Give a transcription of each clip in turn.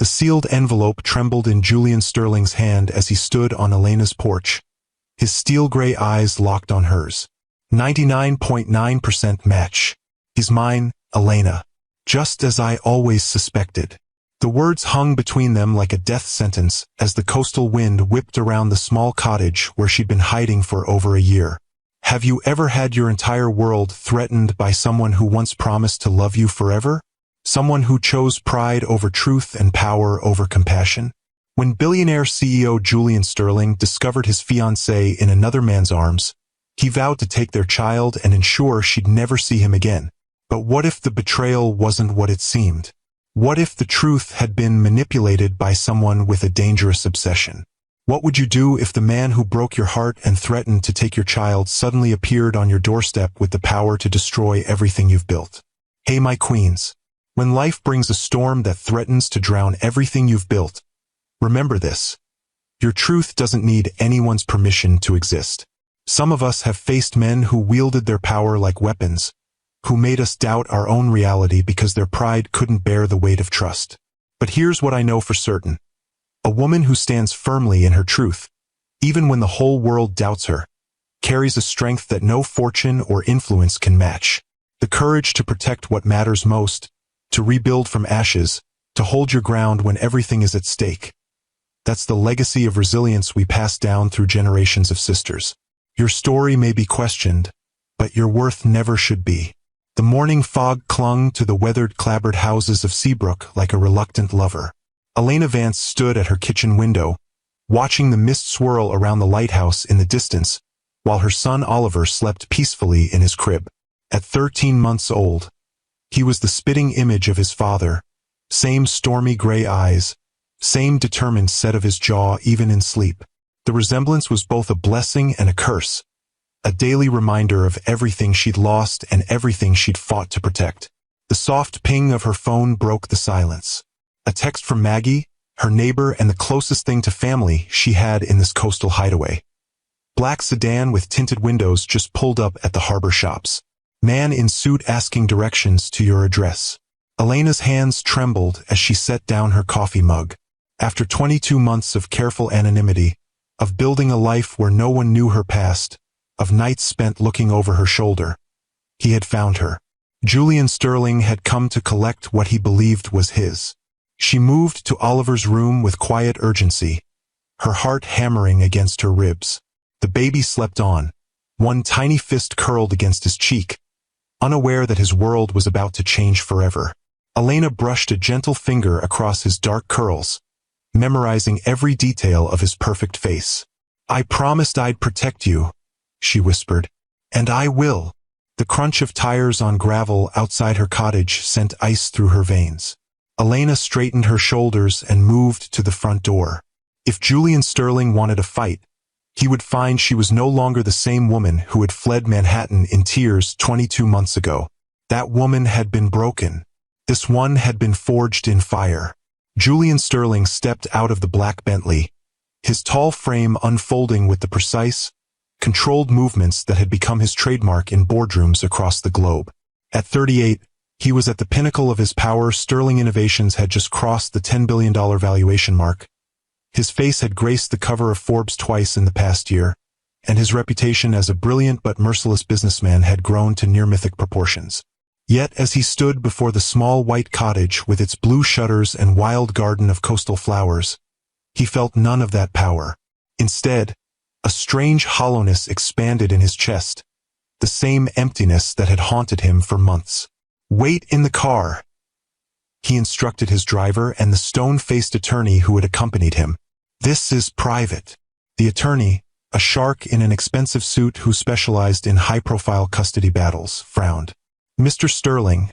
The sealed envelope trembled in Julian Sterling's hand as he stood on Elena's porch. His steel-gray eyes locked on hers. 99.9% match. He's mine, Elena. Just as I always suspected. The words hung between them like a death sentence as the coastal wind whipped around the small cottage where she'd been hiding for over a year. Have you ever had your entire world threatened by someone who once promised to love you forever? Someone who chose pride over truth and power over compassion? When billionaire CEO Julian Sterling discovered his fiancée in another man's arms, he vowed to take their child and ensure she'd never see him again. But what if the betrayal wasn't what it seemed? What if the truth had been manipulated by someone with a dangerous obsession? What would you do if the man who broke your heart and threatened to take your child suddenly appeared on your doorstep with the power to destroy everything you've built? Hey, my queens. When life brings a storm that threatens to drown everything you've built, remember this. Your truth doesn't need anyone's permission to exist. Some of us have faced men who wielded their power like weapons, who made us doubt our own reality because their pride couldn't bear the weight of trust. But here's what I know for certain. A woman who stands firmly in her truth, even when the whole world doubts her, carries a strength that no fortune or influence can match. The courage to protect what matters most, to rebuild from ashes, to hold your ground when everything is at stake. That's the legacy of resilience we pass down through generations of sisters. Your story may be questioned, but your worth never should be. The morning fog clung to the weathered, clapboard houses of Seabrook like a reluctant lover. Elena Vance stood at her kitchen window, watching the mist swirl around the lighthouse in the distance, while her son Oliver slept peacefully in his crib. At 13 months old, he was the spitting image of his father, same stormy gray eyes, same determined set of his jaw even in sleep. The resemblance was both a blessing and a curse. A daily reminder of everything she'd lost and everything she'd fought to protect. The soft ping of her phone broke the silence. A text from Maggie, her neighbor and the closest thing to family she had in this coastal hideaway. Black sedan with tinted windows just pulled up at the harbor shops. Man in suit asking directions to your address. Elena's hands trembled as she set down her coffee mug. After 22 months of careful anonymity, of building a life where no one knew her past, of nights spent looking over her shoulder, he had found her. Julian Sterling had come to collect what he believed was his. She moved to Oliver's room with quiet urgency, her heart hammering against her ribs. The baby slept on, one tiny fist curled against his cheek, unaware that his world was about to change forever. Elena brushed a gentle finger across his dark curls, memorizing every detail of his perfect face. I promised I'd protect you, she whispered. And I will. The crunch of tires on gravel outside her cottage sent ice through her veins. Elena straightened her shoulders and moved to the front door. If Julian Sterling wanted a fight, he would find she was no longer the same woman who had fled Manhattan in tears 22 months ago. That woman had been broken. This one had been forged in fire. Julian Sterling stepped out of the black Bentley, his tall frame unfolding with the precise, controlled movements that had become his trademark in boardrooms across the globe. At 38, he was at the pinnacle of his power. Sterling Innovations had just crossed the $10 billion valuation mark. His face had graced the cover of Forbes twice in the past year, and his reputation as a brilliant but merciless businessman had grown to near-mythic proportions. Yet as he stood before the small white cottage with its blue shutters and wild garden of coastal flowers, he felt none of that power. Instead, a strange hollowness expanded in his chest, the same emptiness that had haunted him for months. Wait in the car, he instructed his driver and the stone-faced attorney who had accompanied him. This is private. The attorney, a shark in an expensive suit who specialized in high-profile custody battles, frowned. Mr. Sterling,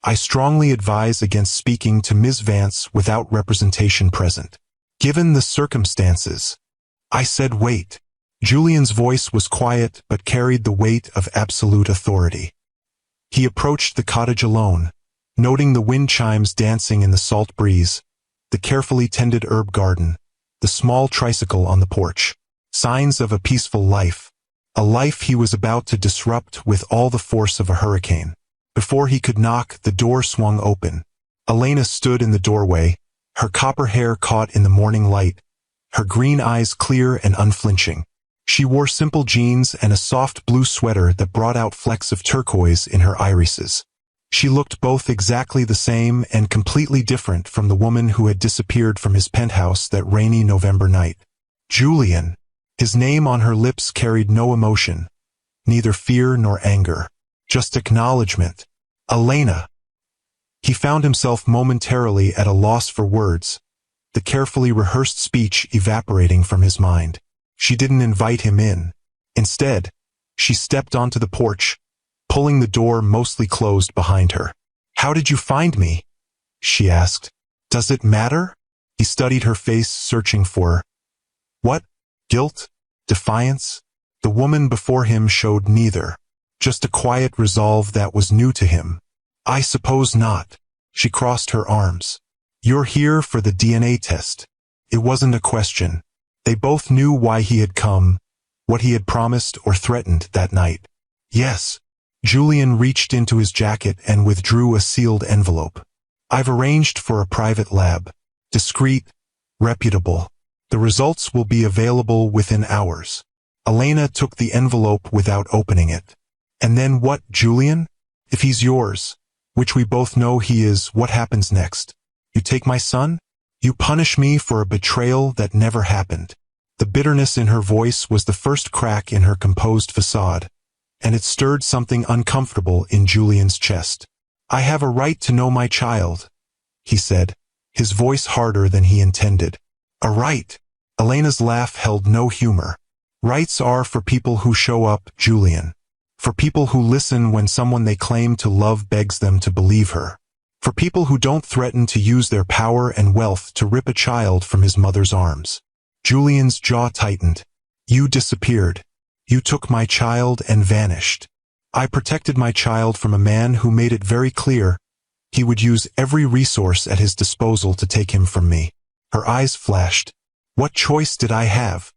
I strongly advise against speaking to Ms. Vance without representation present. Given the circumstances, I said wait. Julian's voice was quiet but carried the weight of absolute authority. He approached the cottage alone, noting the wind chimes dancing in the salt breeze, the carefully tended herb garden, the small tricycle on the porch. Signs of a peaceful life, a life he was about to disrupt with all the force of a hurricane. Before he could knock, the door swung open. Elena stood in the doorway, her copper hair caught in the morning light, her green eyes clear and unflinching. She wore simple jeans and a soft blue sweater that brought out flecks of turquoise in her irises. She looked both exactly the same and completely different from the woman who had disappeared from his penthouse that rainy November night. Julian. His name on her lips carried no emotion, neither fear nor anger, just acknowledgement. Elena. He found himself momentarily at a loss for words, the carefully rehearsed speech evaporating from his mind. She didn't invite him in. Instead, she stepped onto the porch, pulling the door mostly closed behind her. "How did you find me?" she asked. "Does it matter?" He studied her face, searching for what? Guilt? Defiance? The woman before him showed neither, just a quiet resolve that was new to him. "I suppose not." She crossed her arms. "You're here for the DNA test." It wasn't a question. They both knew why he had come, what he had promised or threatened that night. "Yes." Julian reached into his jacket and withdrew a sealed envelope. "I've arranged for a private lab. Discreet, reputable. The results will be available within hours." Elena took the envelope without opening it. "And then what, Julian? If he's yours, which we both know he is, what happens next? You take my son? You punish me for a betrayal that never happened." The bitterness in her voice was the first crack in her composed facade, and it stirred something uncomfortable in Julian's chest. "I have a right to know my child," he said, his voice harder than he intended. "A right?" Elena's laugh held no humor. "Rights are for people who show up, Julian. For people who listen when someone they claim to love begs them to believe her. For people who don't threaten to use their power and wealth to rip a child from his mother's arms." Julian's jaw tightened. "You disappeared. You took my child and vanished. I protected my child from a man who made it very clear he would use every resource at his disposal to take him from me." Her eyes flashed. "What choice did I have?"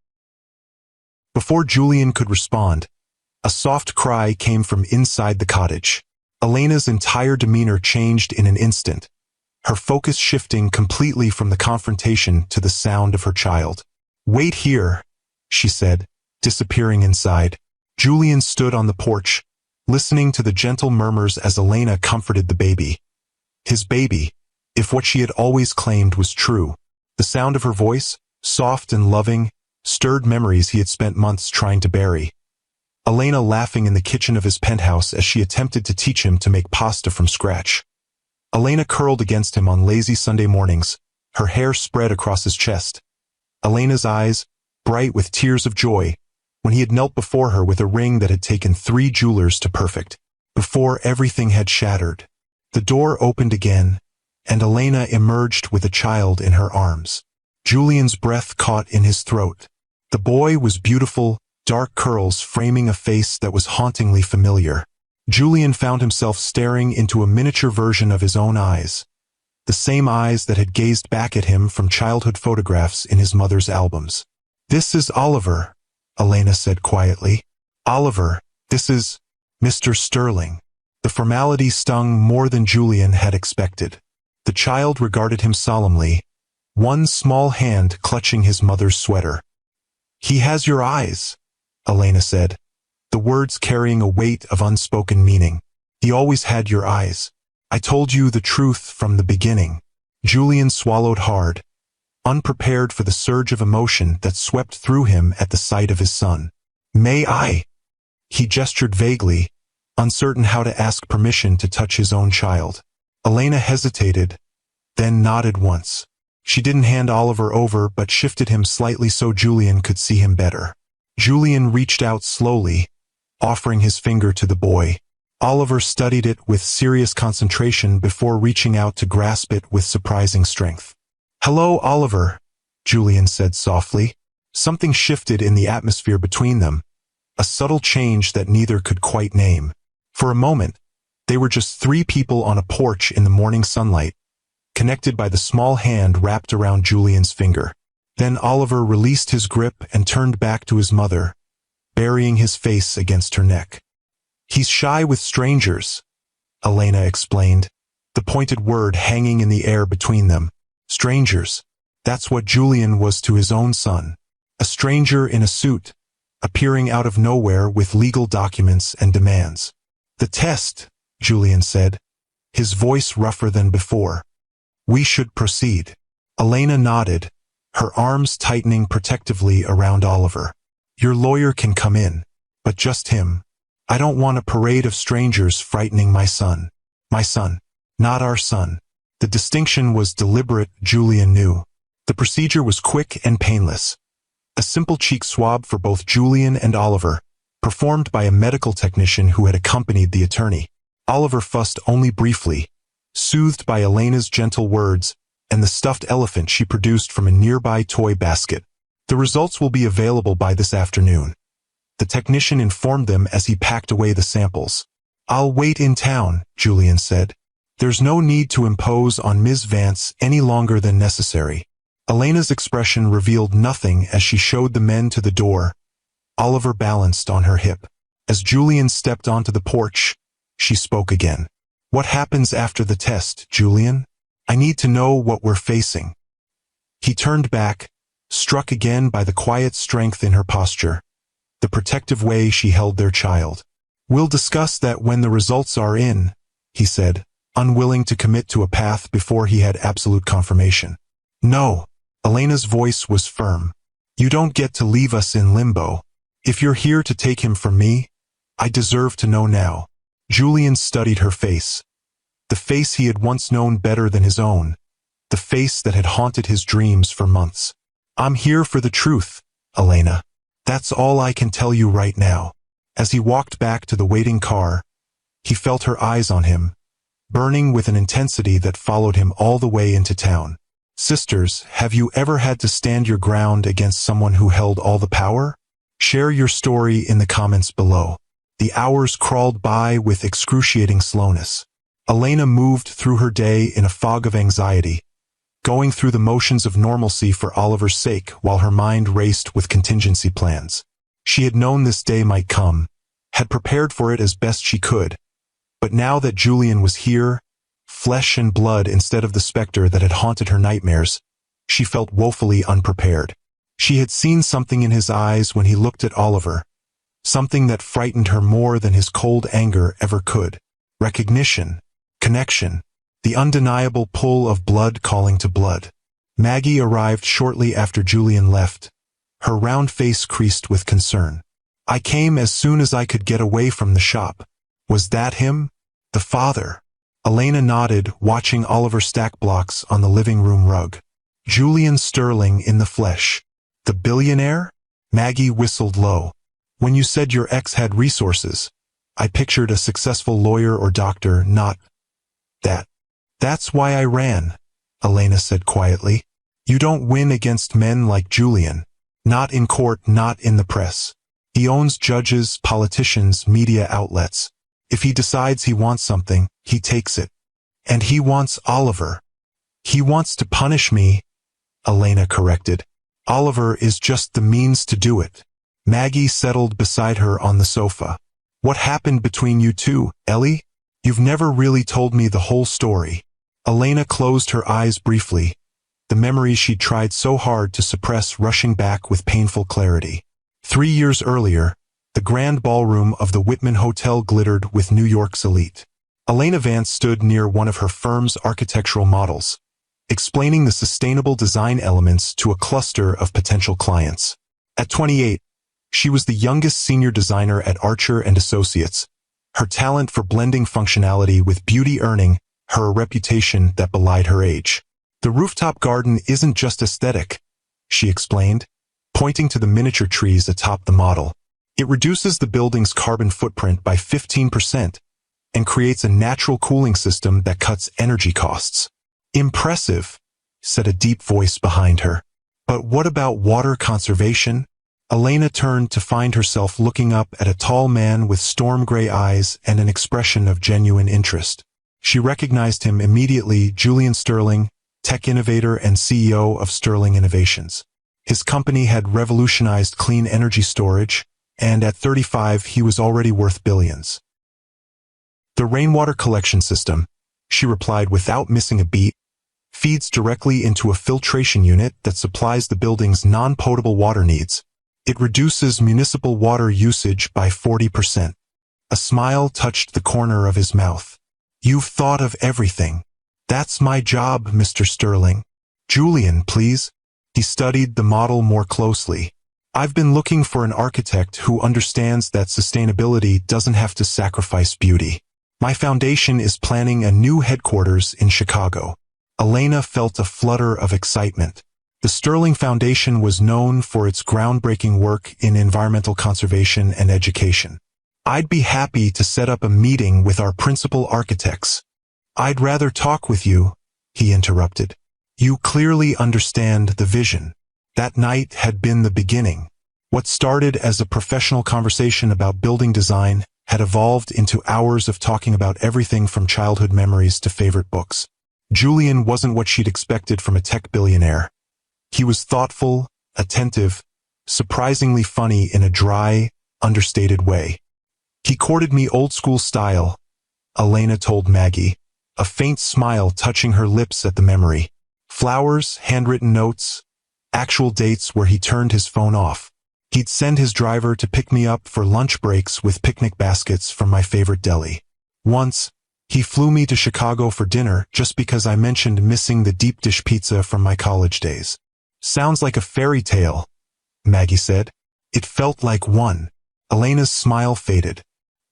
Before Julian could respond, a soft cry came from inside the cottage. Elena's entire demeanor changed in an instant, her focus shifting completely from the confrontation to the sound of her child. "Wait here," she said, disappearing inside. Julian stood on the porch, listening to the gentle murmurs as Elena comforted the baby. His baby, if what she had always claimed was true. The sound of her voice, soft and loving, stirred memories he had spent months trying to bury. Elena laughing in the kitchen of his penthouse as she attempted to teach him to make pasta from scratch. Elena curled against him on lazy Sunday mornings, her hair spread across his chest. Elena's eyes, bright with tears of joy, when he had knelt before her with a ring that had taken 3 jewelers to perfect, before everything had shattered. The door opened again, and Elena emerged with a child in her arms. Julian's breath caught in his throat. The boy was beautiful, dark curls framing a face that was hauntingly familiar. Julian found himself staring into a miniature version of his own eyes, the same eyes that had gazed back at him from childhood photographs in his mother's albums. "This is Oliver," Elena said quietly. "Oliver, this is Mr. Sterling." The formality stung more than Julian had expected. The child regarded him solemnly, one small hand clutching his mother's sweater. "He has your eyes," Elena said, the words carrying a weight of unspoken meaning. "He always had your eyes. I told you the truth from the beginning." Julian swallowed hard, unprepared for the surge of emotion that swept through him at the sight of his son. "May I?" He gestured vaguely, uncertain how to ask permission to touch his own child. Elena hesitated, then nodded once. She didn't hand Oliver over but shifted him slightly so Julian could see him better. Julian reached out slowly, offering his finger to the boy. Oliver studied it with serious concentration before reaching out to grasp it with surprising strength. "Hello, Oliver," Julian said softly. Something shifted in the atmosphere between them, a subtle change that neither could quite name. For a moment, they were just 3 people on a porch in the morning sunlight, connected by the small hand wrapped around Julian's finger. Then Oliver released his grip and turned back to his mother, burying his face against her neck. "He's shy with strangers," Elena explained, the pointed word hanging in the air between them. Strangers. That's what Julian was to his own son. A stranger in a suit, appearing out of nowhere with legal documents and demands. The test, Julian said, his voice rougher than before. We should proceed. Elena nodded, her arms tightening protectively around Oliver. Your lawyer can come in, but just him. I don't want a parade of strangers frightening my son. My son, not our son. The distinction was deliberate, Julian knew. The procedure was quick and painless. A simple cheek swab for both Julian and Oliver, performed by a medical technician who had accompanied the attorney. Oliver fussed only briefly, soothed by Elena's gentle words and the stuffed elephant she produced from a nearby toy basket. The results will be available by this afternoon. The technician informed them as he packed away the samples. I'll wait in town, Julian said. There's no need to impose on Ms. Vance any longer than necessary. Elena's expression revealed nothing as she showed the men to the door. Oliver balanced on her hip. As Julian stepped onto the porch, she spoke again. What happens after the test, Julian? I need to know what we're facing. He turned back, struck again by the quiet strength in her posture, the protective way she held their child. We'll discuss that when the results are in, he said, unwilling to commit to a path before he had absolute confirmation. No, Elena's voice was firm. You don't get to leave us in limbo. If you're here to take him from me, I deserve to know now. Julian studied her face. The face he had once known better than his own. The face that had haunted his dreams for months. I'm here for the truth, Elena. That's all I can tell you right now. As he walked back to the waiting car, he felt her eyes on him, burning with an intensity that followed him all the way into town. Sisters, have you ever had to stand your ground against someone who held all the power? Share your story in the comments below. The hours crawled by with excruciating slowness. Elena moved through her day in a fog of anxiety, going through the motions of normalcy for Oliver's sake while her mind raced with contingency plans. She had known this day might come, had prepared for it as best she could. But now that Julian was here, flesh and blood instead of the specter that had haunted her nightmares, she felt woefully unprepared. She had seen something in his eyes when he looked at Oliver, something that frightened her more than his cold anger ever could. Recognition, connection, the undeniable pull of blood calling to blood. Maggie arrived shortly after Julian left, her round face creased with concern. I came as soon as I could get away from the shop. Was that him? The father? Elena nodded, watching Oliver stack blocks on the living room rug. Julian Sterling in the flesh. The billionaire? Maggie whistled low. When you said your ex had resources, I pictured a successful lawyer or doctor, not that. That's why I ran, Elena said quietly. You don't win against men like Julian. Not in court, not in the press. He owns judges, politicians, media outlets. If he decides he wants something, he takes it. And he wants Oliver. He wants to punish me, Elena corrected. Oliver is just the means to do it. Maggie settled beside her on the sofa. What happened between you two, Ellie? You've never really told me the whole story. Elena closed her eyes briefly, the memories she'd tried so hard to suppress rushing back with painful clarity. 3 years earlier, the grand ballroom of the Whitman Hotel glittered with New York's elite. Elena Vance stood near one of her firm's architectural models, explaining the sustainable design elements to a cluster of potential clients. At 28, she was the youngest senior designer at Archer & Associates, her talent for blending functionality with beauty earning her a reputation that belied her age. The rooftop garden isn't just aesthetic, she explained, pointing to the miniature trees atop the model. It reduces the building's carbon footprint by 15% and creates a natural cooling system that cuts energy costs. Impressive, said a deep voice behind her. But what about water conservation? Elena turned to find herself looking up at a tall man with storm-gray eyes and an expression of genuine interest. She recognized him immediately, Julian Sterling, tech innovator and CEO of Sterling Innovations. His company had revolutionized clean energy storage, and at 35 he was already worth billions. The rainwater collection system, she replied without missing a beat, feeds directly into a filtration unit that supplies the building's non-potable water needs. It reduces municipal water usage by 40%. A smile touched the corner of his mouth. You've thought of everything. That's my job, Mr. Sterling. Julian, please. He studied the model more closely. I've been looking for an architect who understands that sustainability doesn't have to sacrifice beauty. My foundation is planning a new headquarters in Chicago. Elena felt a flutter of excitement. The Sterling Foundation was known for its groundbreaking work in environmental conservation and education. I'd be happy to set up a meeting with our principal architects. I'd rather talk with you, he interrupted. You clearly understand the vision. That night had been the beginning. What started as a professional conversation about building design had evolved into hours of talking about everything from childhood memories to favorite books. Julian wasn't what she'd expected from a tech billionaire. He was thoughtful, attentive, surprisingly funny in a dry, understated way. He courted me old-school style, Elena told Maggie, a faint smile touching her lips at the memory. Flowers, handwritten notes, actual dates where he turned his phone off. He'd send his driver to pick me up for lunch breaks with picnic baskets from my favorite deli. Once, he flew me to Chicago for dinner just because I mentioned missing the deep dish pizza from my college days. Sounds like a fairy tale, Maggie said. It felt like one. Elena's smile faded.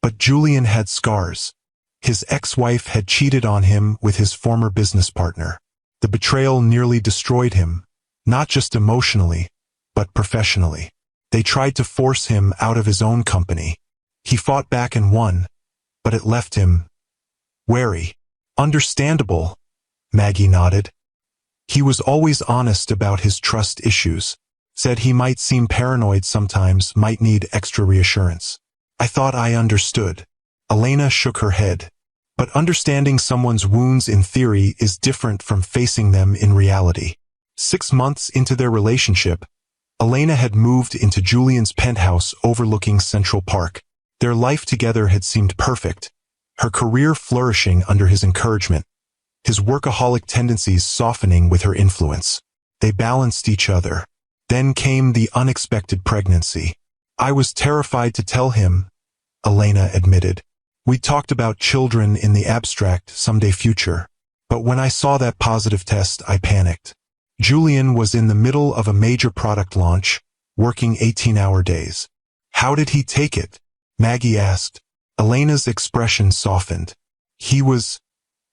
But Julian had scars. His ex-wife had cheated on him with his former business partner. The betrayal nearly destroyed him, not just emotionally, but professionally. They tried to force him out of his own company. He fought back and won, but it left him wary. Understandable, Maggie nodded. He was always honest about his trust issues, said he might seem paranoid sometimes, might need extra reassurance. I thought I understood. Elena shook her head. But understanding someone's wounds in theory is different from facing them in reality. 6 months into their relationship, Elena had moved into Julian's penthouse overlooking Central Park. Their life together had seemed perfect, her career flourishing under his encouragement, his workaholic tendencies softening with her influence. They balanced each other. Then came the unexpected pregnancy. I was terrified to tell him, Elena admitted. We talked about children in the abstract, someday future. But when I saw that positive test, I panicked. Julian was in the middle of a major product launch, working 18-hour days. How did he take it? Maggie asked. Elena's expression softened. He was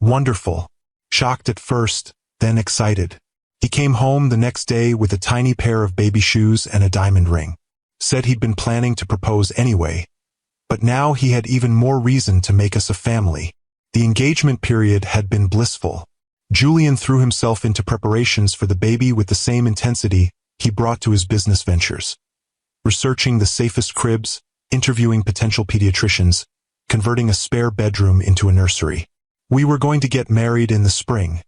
wonderful. Shocked at first, then excited. He came home the next day with a tiny pair of baby shoes and a diamond ring. Said he'd been planning to propose anyway. But now he had even more reason to make us a family. The engagement period had been blissful. Julian threw himself into preparations for the baby with the same intensity he brought to his business ventures. Researching the safest cribs, interviewing potential pediatricians, converting a spare bedroom into a nursery. We were going to get married in the spring.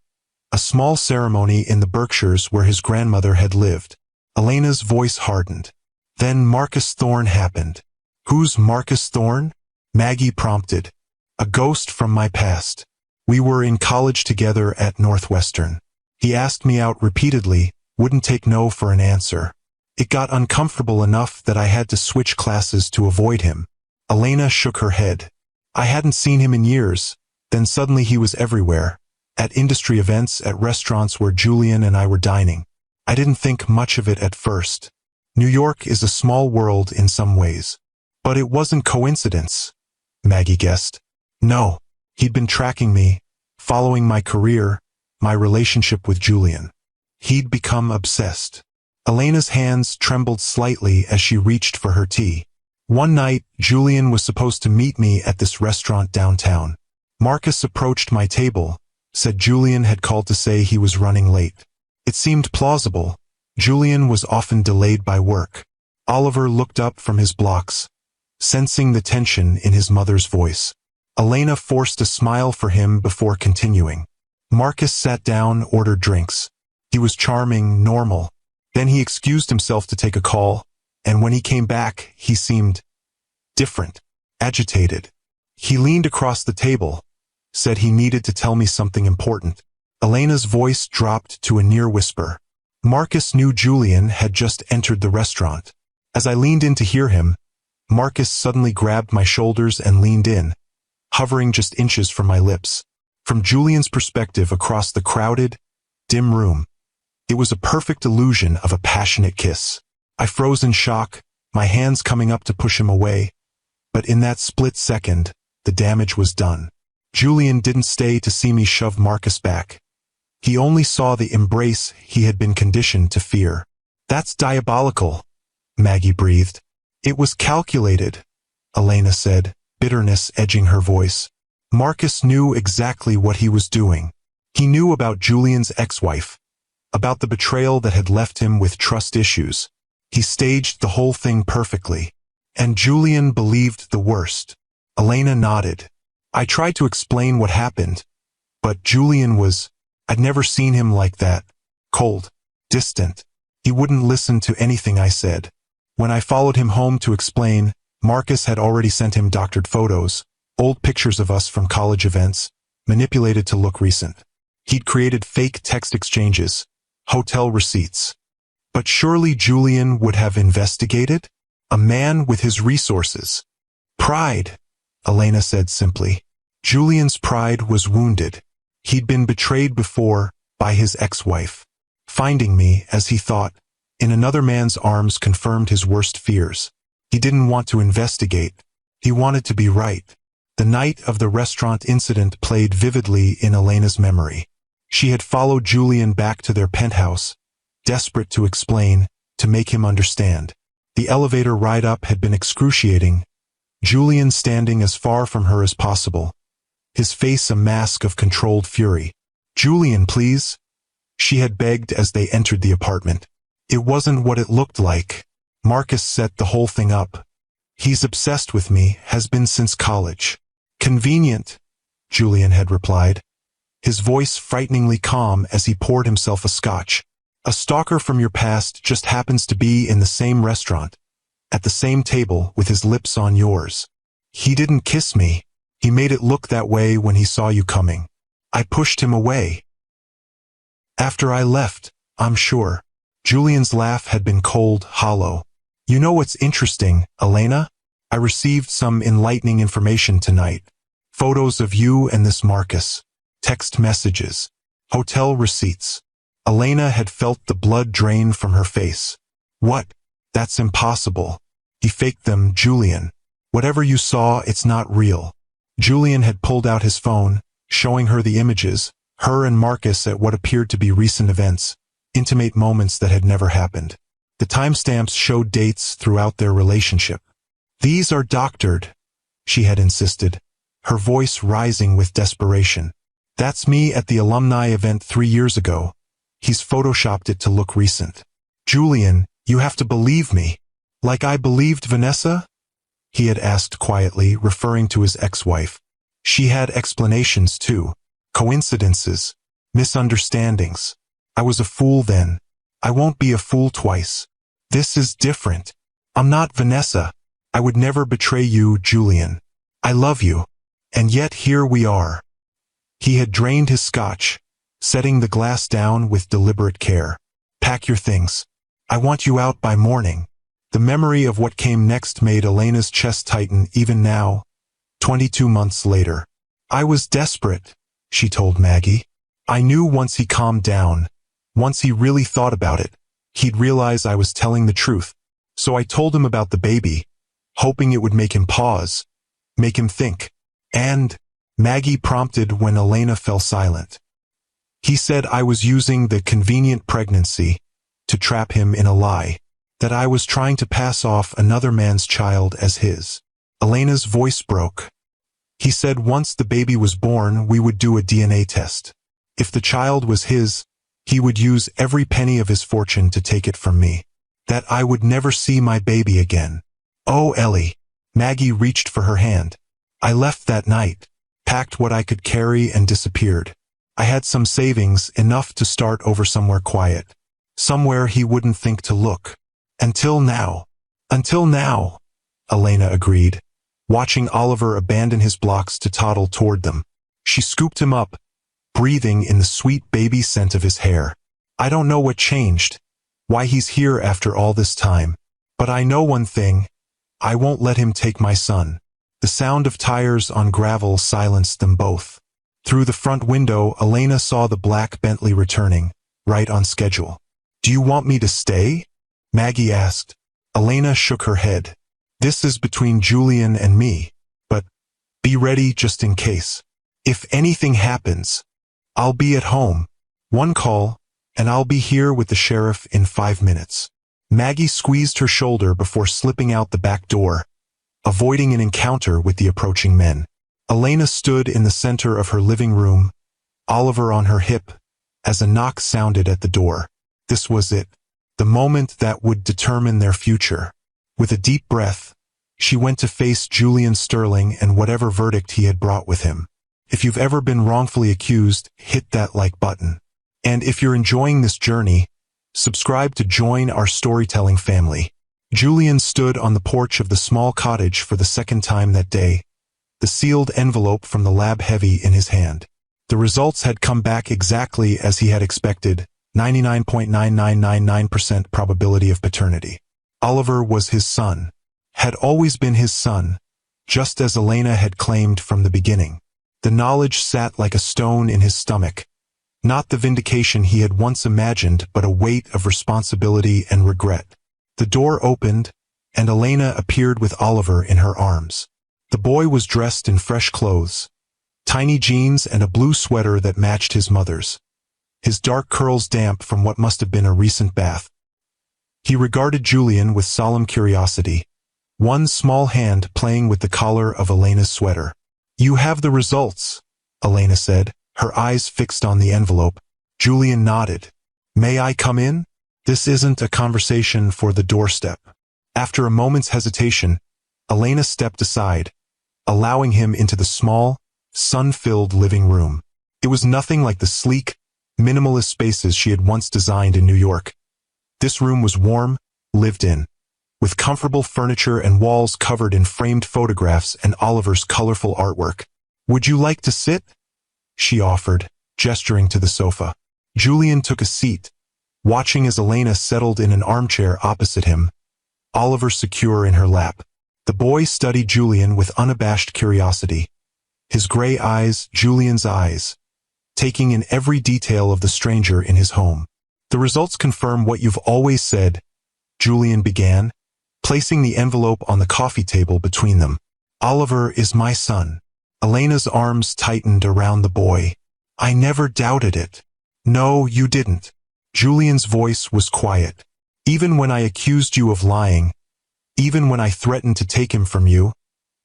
A small ceremony in the Berkshires where his grandmother had lived. Elena's voice hardened. Then Marcus Thorne happened. Who's Marcus Thorne? Maggie prompted. A ghost from my past. We were in college together at Northwestern. He asked me out repeatedly, wouldn't take no for an answer. It got uncomfortable enough that I had to switch classes to avoid him. Elena shook her head. I hadn't seen him in years. Then suddenly he was everywhere. At industry events, at restaurants where Julian and I were dining. I didn't think much of it at first. New York is a small world in some ways. But it wasn't coincidence, Maggie guessed. No, he'd been tracking me, following my career, my relationship with Julian. He'd become obsessed. Elena's hands trembled slightly as she reached for her tea. One night, Julian was supposed to meet me at this restaurant downtown. Marcus approached my table, said Julian had called to say he was running late. It seemed plausible. Julian was often delayed by work. Oliver looked up from his blocks, sensing the tension in his mother's voice. Elena forced a smile for him before continuing. Marcus sat down, ordered drinks. He was charming, normal. Then he excused himself to take a call, and when he came back, he seemed different, agitated. He leaned across the table, said he needed to tell me something important. Elena's voice dropped to a near whisper. Marcus knew Julian had just entered the restaurant. As I leaned in to hear him, Marcus suddenly grabbed my shoulders and leaned in, hovering just inches from my lips. From Julian's perspective across the crowded, dim room, it was a perfect illusion of a passionate kiss. I froze in shock, my hands coming up to push him away. But in that split second, the damage was done. Julian didn't stay to see me shove Marcus back. He only saw the embrace he had been conditioned to fear. That's diabolical, Maggie breathed. It was calculated, Elena said, bitterness edging her voice. Marcus knew exactly what he was doing. He knew about Julian's ex-wife, about the betrayal that had left him with trust issues. He staged the whole thing perfectly. And Julian believed the worst. Elena nodded. I tried to explain what happened, but Julian I'd never seen him like that. Cold, distant. He wouldn't listen to anything I said. When I followed him home to explain, Marcus had already sent him doctored photos, old pictures of us from college events, manipulated to look recent. He'd created fake text exchanges, hotel receipts. But surely Julian would have investigated? A man with his resources. Pride, Elena said simply. Julian's pride was wounded. He'd been betrayed before by his ex-wife. Finding me, as he thought, in another man's arms confirmed his worst fears. He didn't want to investigate. He wanted to be right. The night of the restaurant incident played vividly in Elena's memory. She had followed Julian back to their penthouse, desperate to explain, to make him understand. The elevator ride up had been excruciating, Julian standing as far from her as possible, his face a mask of controlled fury. "Julian, please," she had begged as they entered the apartment. "It wasn't what it looked like. Marcus set the whole thing up. He's obsessed with me, has been since college." "Convenient," Julian had replied, his voice frighteningly calm as he poured himself a scotch. "A stalker from your past just happens to be in the same restaurant, at the same table with his lips on yours. He didn't kiss me. He made it look that way when he saw you coming. I pushed him away. After I left, I'm sure." Julian's laugh had been cold, hollow. "You know what's interesting, Elena? I received some enlightening information tonight. Photos of you and this Marcus. Text messages. Hotel receipts." Elena had felt the blood drain from her face. "What? That's impossible. He faked them, Julian. Whatever you saw, it's not real." Julian had pulled out his phone, showing her the images, her and Marcus at what appeared to be recent events, intimate moments that had never happened. The timestamps showed dates throughout their relationship. "These are doctored," she had insisted, her voice rising with desperation. "That's me at the alumni event 3 years ago. He's photoshopped it to look recent." "Julian, you have to believe me. Like I believed Vanessa?" he had asked quietly, referring to his ex-wife. She had explanations too. Coincidences. Misunderstandings. "I was a fool then. I won't be a fool twice. This is different. I'm not Vanessa. I would never betray you, Julian. I love you. And yet here we are." He had drained his scotch, setting the glass down with deliberate care. "Pack your things. I want you out by morning." The memory of what came next made Elena's chest tighten even now, 22 months later. "I was desperate," she told Maggie. "I knew once he calmed down, once he really thought about it, he'd realize I was telling the truth. So I told him about the baby, hoping it would make him pause, make him think. And," Maggie prompted when Elena fell silent. "He said I was using the convenient pregnancy to trap him in a lie, that I was trying to pass off another man's child as his." Elena's voice broke. "He said once the baby was born we would do a DNA test. If the child was his, he would use every penny of his fortune to take it from me. That I would never see my baby again." "Oh, Ellie." Maggie reached for her hand. "I left that night, packed what I could carry and disappeared. I had some savings, enough to start over somewhere quiet, somewhere he wouldn't think to look. Until now." "Until now," Elena agreed, watching Oliver abandon his blocks to toddle toward them. She scooped him up, breathing in the sweet baby scent of his hair. I don't know what changed, why he's here after all this time. But I know one thing, I won't let him take my son. The sound of tires on gravel silenced them both. Through the front window, Elena saw the black Bentley returning, right on schedule. Do you want me to stay? Maggie asked. Elena shook her head. This is between Julian and me, but be ready just in case. If anything happens, I'll be at home. One call, and I'll be here with the sheriff in 5 minutes. Maggie squeezed her shoulder before slipping out the back door, avoiding an encounter with the approaching men. Elena stood in the center of her living room, Oliver on her hip, as a knock sounded at the door. This was it, the moment that would determine their future. With a deep breath, she went to face Julian Sterling and whatever verdict he had brought with him. If you've ever been wrongfully accused, hit that like button. And if you're enjoying this journey, subscribe to join our storytelling family. Julian stood on the porch of the small cottage for the second time that day, the sealed envelope from the lab heavy in his hand. The results had come back exactly as he had expected, 99.9999% probability of paternity. Oliver was his son, had always been his son, just as Elena had claimed from the beginning. The knowledge sat like a stone in his stomach, not the vindication he had once imagined, but a weight of responsibility and regret. The door opened, and Elena appeared with Oliver in her arms. The boy was dressed in fresh clothes, tiny jeans and a blue sweater that matched his mother's, his dark curls damp from what must have been a recent bath. He regarded Julian with solemn curiosity, one small hand playing with the collar of Elena's sweater. You have the results, Elena said, her eyes fixed on the envelope. Julian nodded. May I come in? This isn't a conversation for the doorstep. After a moment's hesitation, Elena stepped aside, allowing him into the small, sun-filled living room. It was nothing like the sleek, minimalist spaces she had once designed in New York. This room was warm, lived in, with comfortable furniture and walls covered in framed photographs and Oliver's colorful artwork. Would you like to sit? She offered, gesturing to the sofa. Julian took a seat, watching as Elena settled in an armchair opposite him, Oliver secure in her lap. The boy studied Julian with unabashed curiosity. His gray eyes, Julian's eyes, taking in every detail of the stranger in his home. The results confirm what you've always said, Julian began, placing the envelope on the coffee table between them. Oliver is my son. Elena's arms tightened around the boy. I never doubted it. No, you didn't. Julian's voice was quiet. Even when I accused you of lying, even when I threatened to take him from you,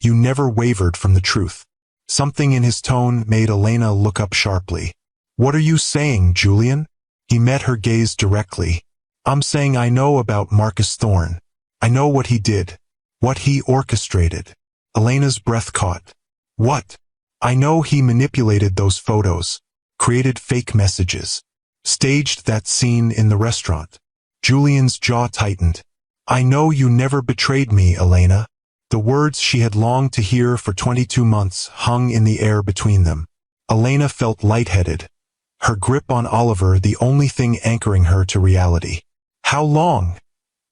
you never wavered from the truth. Something in his tone made Elena look up sharply. What are you saying, Julian? He met her gaze directly. I'm saying I know about Marcus Thorne. I know what he did, what he orchestrated. Elena's breath caught. What? I know he manipulated those photos, created fake messages, staged that scene in the restaurant. Julian's jaw tightened. I know you never betrayed me, Elena. The words she had longed to hear for 22 months hung in the air between them. Elena felt lightheaded, her grip on Oliver the only thing anchoring her to reality. How long?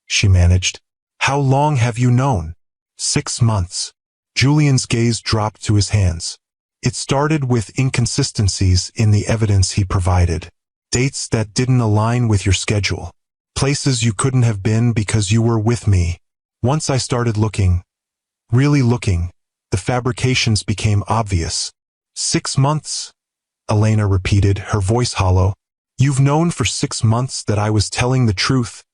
She managed. How long have you known? 6 months. Julian's gaze dropped to his hands. It started with inconsistencies in the evidence he provided. Dates that didn't align with your schedule. Places you couldn't have been because you were with me. Once I started looking, really looking, the fabrications became obvious. 6 months? Elena repeated, her voice hollow. You've known for 6 months that I was telling the truth,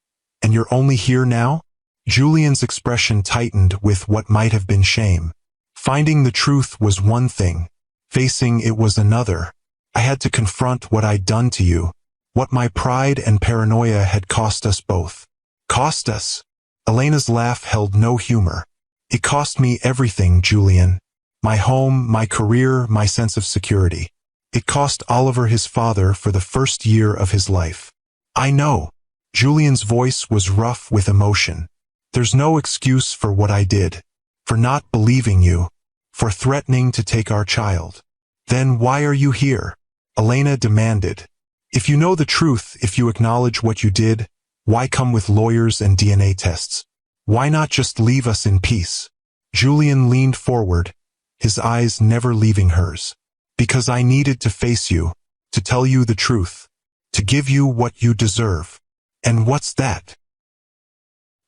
and you're only here now? Julian's expression tightened with what might have been shame. Finding the truth was one thing. Facing it was another. I had to confront what I'd done to you, what my pride and paranoia had cost us both. Cost us? Elena's laugh held no humor. It cost me everything, Julian. My home, my career, my sense of security. It cost Oliver his father for the first year of his life. I know. Julian's voice was rough with emotion. There's no excuse for what I did, for not believing you, for threatening to take our child. Then why are you here? Elena demanded. If you know the truth, if you acknowledge what you did, why come with lawyers and DNA tests? Why not just leave us in peace? Julian leaned forward, his eyes never leaving hers. Because I needed to face you, to tell you the truth, to give you what you deserve. And what's that?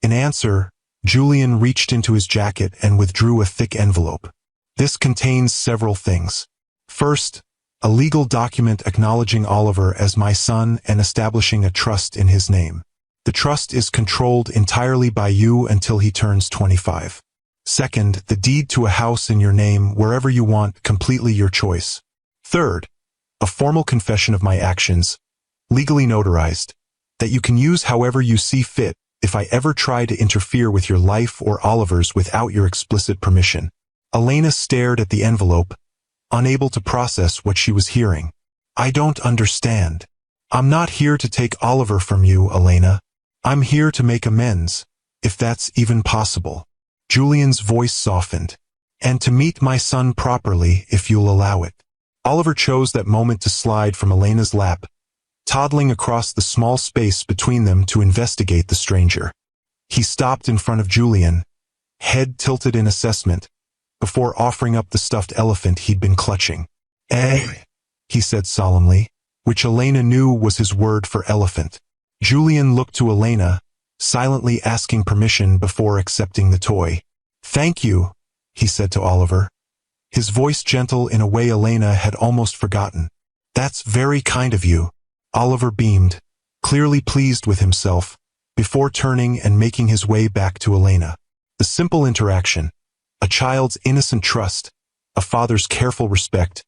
In answer, Julian reached into his jacket and withdrew a thick envelope. This contains several things. First, a legal document acknowledging Oliver as my son and establishing a trust in his name. The trust is controlled entirely by you until he turns 25. Second, the deed to a house in your name wherever you want, completely your choice. Third, a formal confession of my actions, legally notarized, that you can use however you see fit if I ever try to interfere with your life or Oliver's without your explicit permission. Elena stared at the envelope, unable to process what she was hearing. I don't understand. I'm not here to take Oliver from you, Elena. I'm here to make amends, if that's even possible. Julian's voice softened. And to meet my son properly, if you'll allow it. Oliver chose that moment to slide from Elena's lap, toddling across the small space between them to investigate the stranger. He stopped in front of Julian, head tilted in assessment, before offering up the stuffed elephant he'd been clutching. Eh, he said solemnly, which Elena knew was his word for elephant. Julian looked to Elena, silently asking permission before accepting the toy. Thank you, he said to Oliver, his voice gentle in a way Elena had almost forgotten. That's very kind of you. Oliver beamed, clearly pleased with himself, before turning and making his way back to Elena. The simple interaction, a child's innocent trust, a father's careful respect,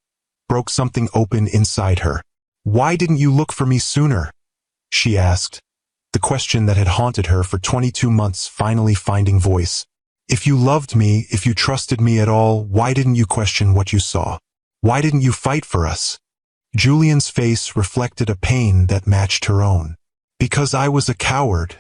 broke something open inside her. Why didn't you look for me sooner? She asked, the question that had haunted her for 22 months finally finding voice. If you loved me, if you trusted me at all, why didn't you question what you saw? Why didn't you fight for us? Julian's face reflected a pain that matched her own. Because I was a coward,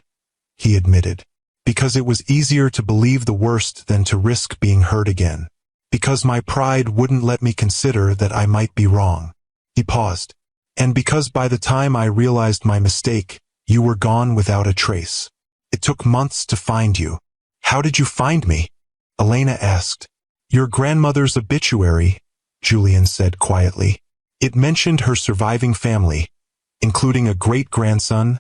he admitted. Because it was easier to believe the worst than to risk being hurt again. Because my pride wouldn't let me consider that I might be wrong. He paused. And because by the time I realized my mistake, you were gone without a trace. It took months to find you. How did you find me? Elena asked. Your grandmother's obituary, Julian said quietly. It mentioned her surviving family, including a great-grandson,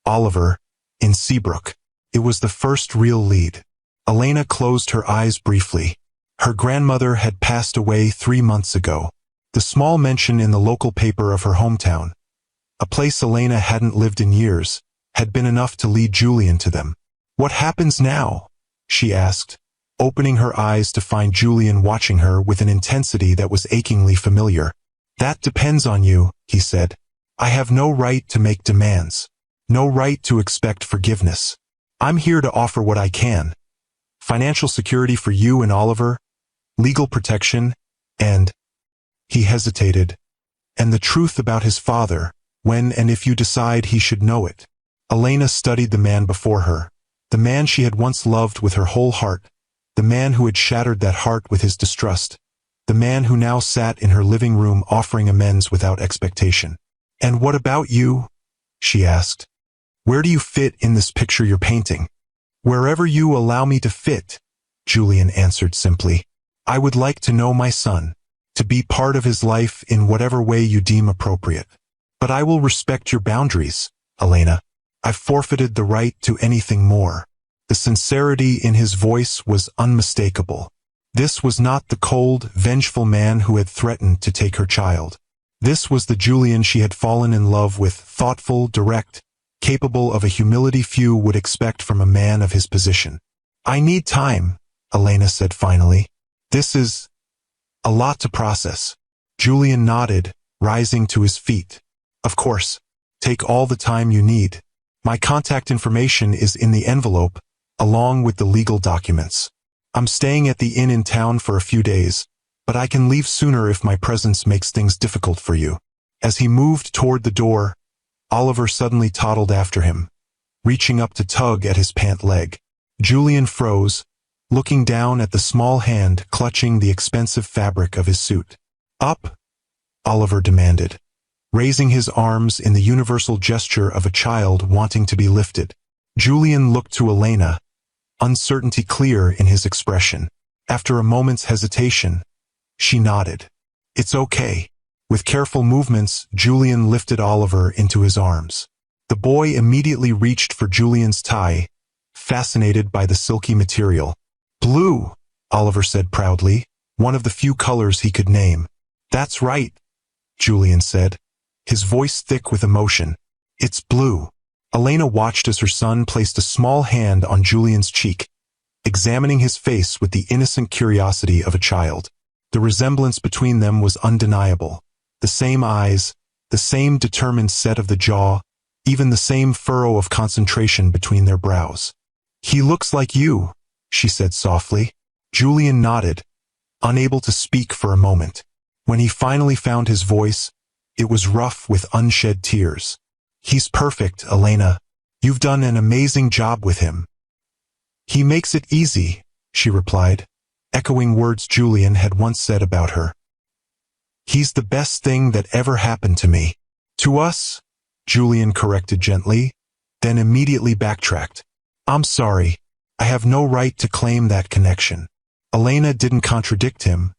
Oliver, in Seabrook. It was the first real lead. Elena closed her eyes briefly. Her grandmother had passed away 3 months ago. The small mention in the local paper of her hometown, a place Elena hadn't lived in years, had been enough to lead Julian to them. What happens now? She asked, opening her eyes to find Julian watching her with an intensity that was achingly familiar. That depends on you, he said. I have no right to make demands. No right to expect forgiveness. I'm here to offer what I can. Financial security for you and Oliver, legal protection, and... He hesitated. And the truth about his father, when and if you decide he should know it. Elena studied the man before her, the man she had once loved with her whole heart, the man who had shattered that heart with his distrust, the man who now sat in her living room offering amends without expectation. And what about you? She asked. Where do you fit in this picture you're painting? Wherever you allow me to fit, Julian answered simply. I would like to know my son, to be part of his life in whatever way you deem appropriate. But I will respect your boundaries, Elena. I've forfeited the right to anything more. The sincerity in his voice was unmistakable. This was not the cold, vengeful man who had threatened to take her child. This was the Julian she had fallen in love with, thoughtful, direct, capable of a humility few would expect from a man of his position. I need time, Elena said finally. This is a lot to process. Julian nodded, rising to his feet. Of course. Take all the time you need. My contact information is in the envelope, along with the legal documents. I'm staying at the inn in town for a few days, but I can leave sooner if my presence makes things difficult for you. As he moved toward the door, Oliver suddenly toddled after him, reaching up to tug at his pant leg. Julian froze, looking down at the small hand clutching the expensive fabric of his suit. Up? Oliver demanded. raising his arms in the universal gesture of a child wanting to be lifted. Julian looked to Elena, uncertainty clear in his expression. After a moment's hesitation, she nodded. "It's okay." With careful movements, Julian lifted Oliver into his arms. The boy immediately reached for Julian's tie, fascinated by the silky material. "Blue," Oliver said proudly, one of the few colors he could name. "That's right," Julian said, his voice thick with emotion. "It's blue." Elena watched as her son placed a small hand on Julian's cheek, examining his face with the innocent curiosity of a child. The resemblance between them was undeniable. The same eyes, the same determined set of the jaw, even the same furrow of concentration between their brows. "He looks like you," she said softly. Julian nodded, unable to speak for a moment. When he finally found his voice, it was rough with unshed tears. "He's perfect, Elena. You've done an amazing job with him." "He makes it easy," she replied, echoing words Julian had once said about her. "He's the best thing that ever happened to me." "To us," Julian corrected gently, then immediately backtracked. "I'm sorry. I have no right to claim that connection." Elena didn't contradict him,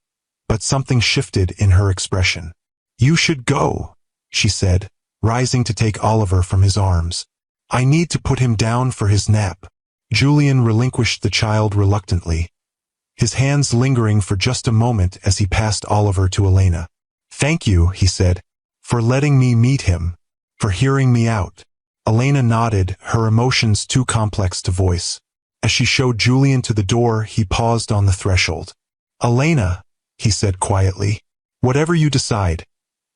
but something shifted in her expression. "You should go," she said, rising to take Oliver from his arms. "I need to put him down for his nap." Julian relinquished the child reluctantly, his hands lingering for just a moment as he passed Oliver to Elena. "Thank you," he said, "for letting me meet him, for hearing me out." Elena nodded, her emotions too complex to voice. As she showed Julian to the door, he paused on the threshold. "Elena," he said quietly, "whatever you decide,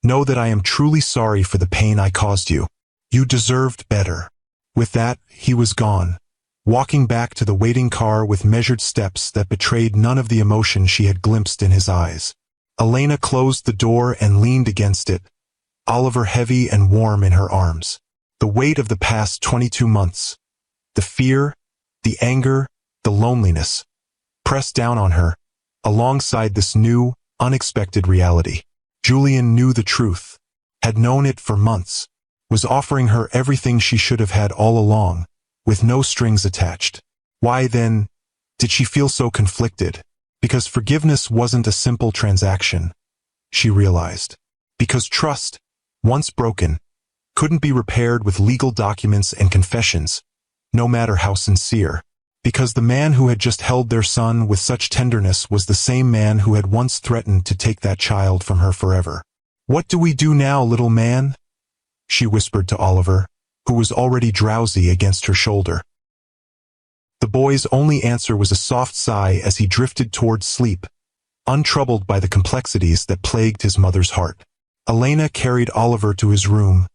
know that I am truly sorry for the pain I caused you. You deserved better." With that, he was gone, walking back to the waiting car with measured steps that betrayed none of the emotion she had glimpsed in his eyes. Elena closed the door and leaned against it, Oliver heavy and warm in her arms. The weight of the past 22 months, the fear, the anger, the loneliness, pressed down on her, alongside this new, unexpected reality. Julian knew the truth, had known it for months, was offering her everything she should have had all along, with no strings attached. Why, then, did she feel so conflicted? Because forgiveness wasn't a simple transaction, she realized. Because trust, once broken, couldn't be repaired with legal documents and confessions, no matter how sincere. Because the man who had just held their son with such tenderness was the same man who had once threatened to take that child from her forever. "What do we do now, little man?" she whispered to Oliver, who was already drowsy against her shoulder. The boy's only answer was a soft sigh as he drifted towards sleep, untroubled by the complexities that plagued his mother's heart. Elena carried Oliver to his room,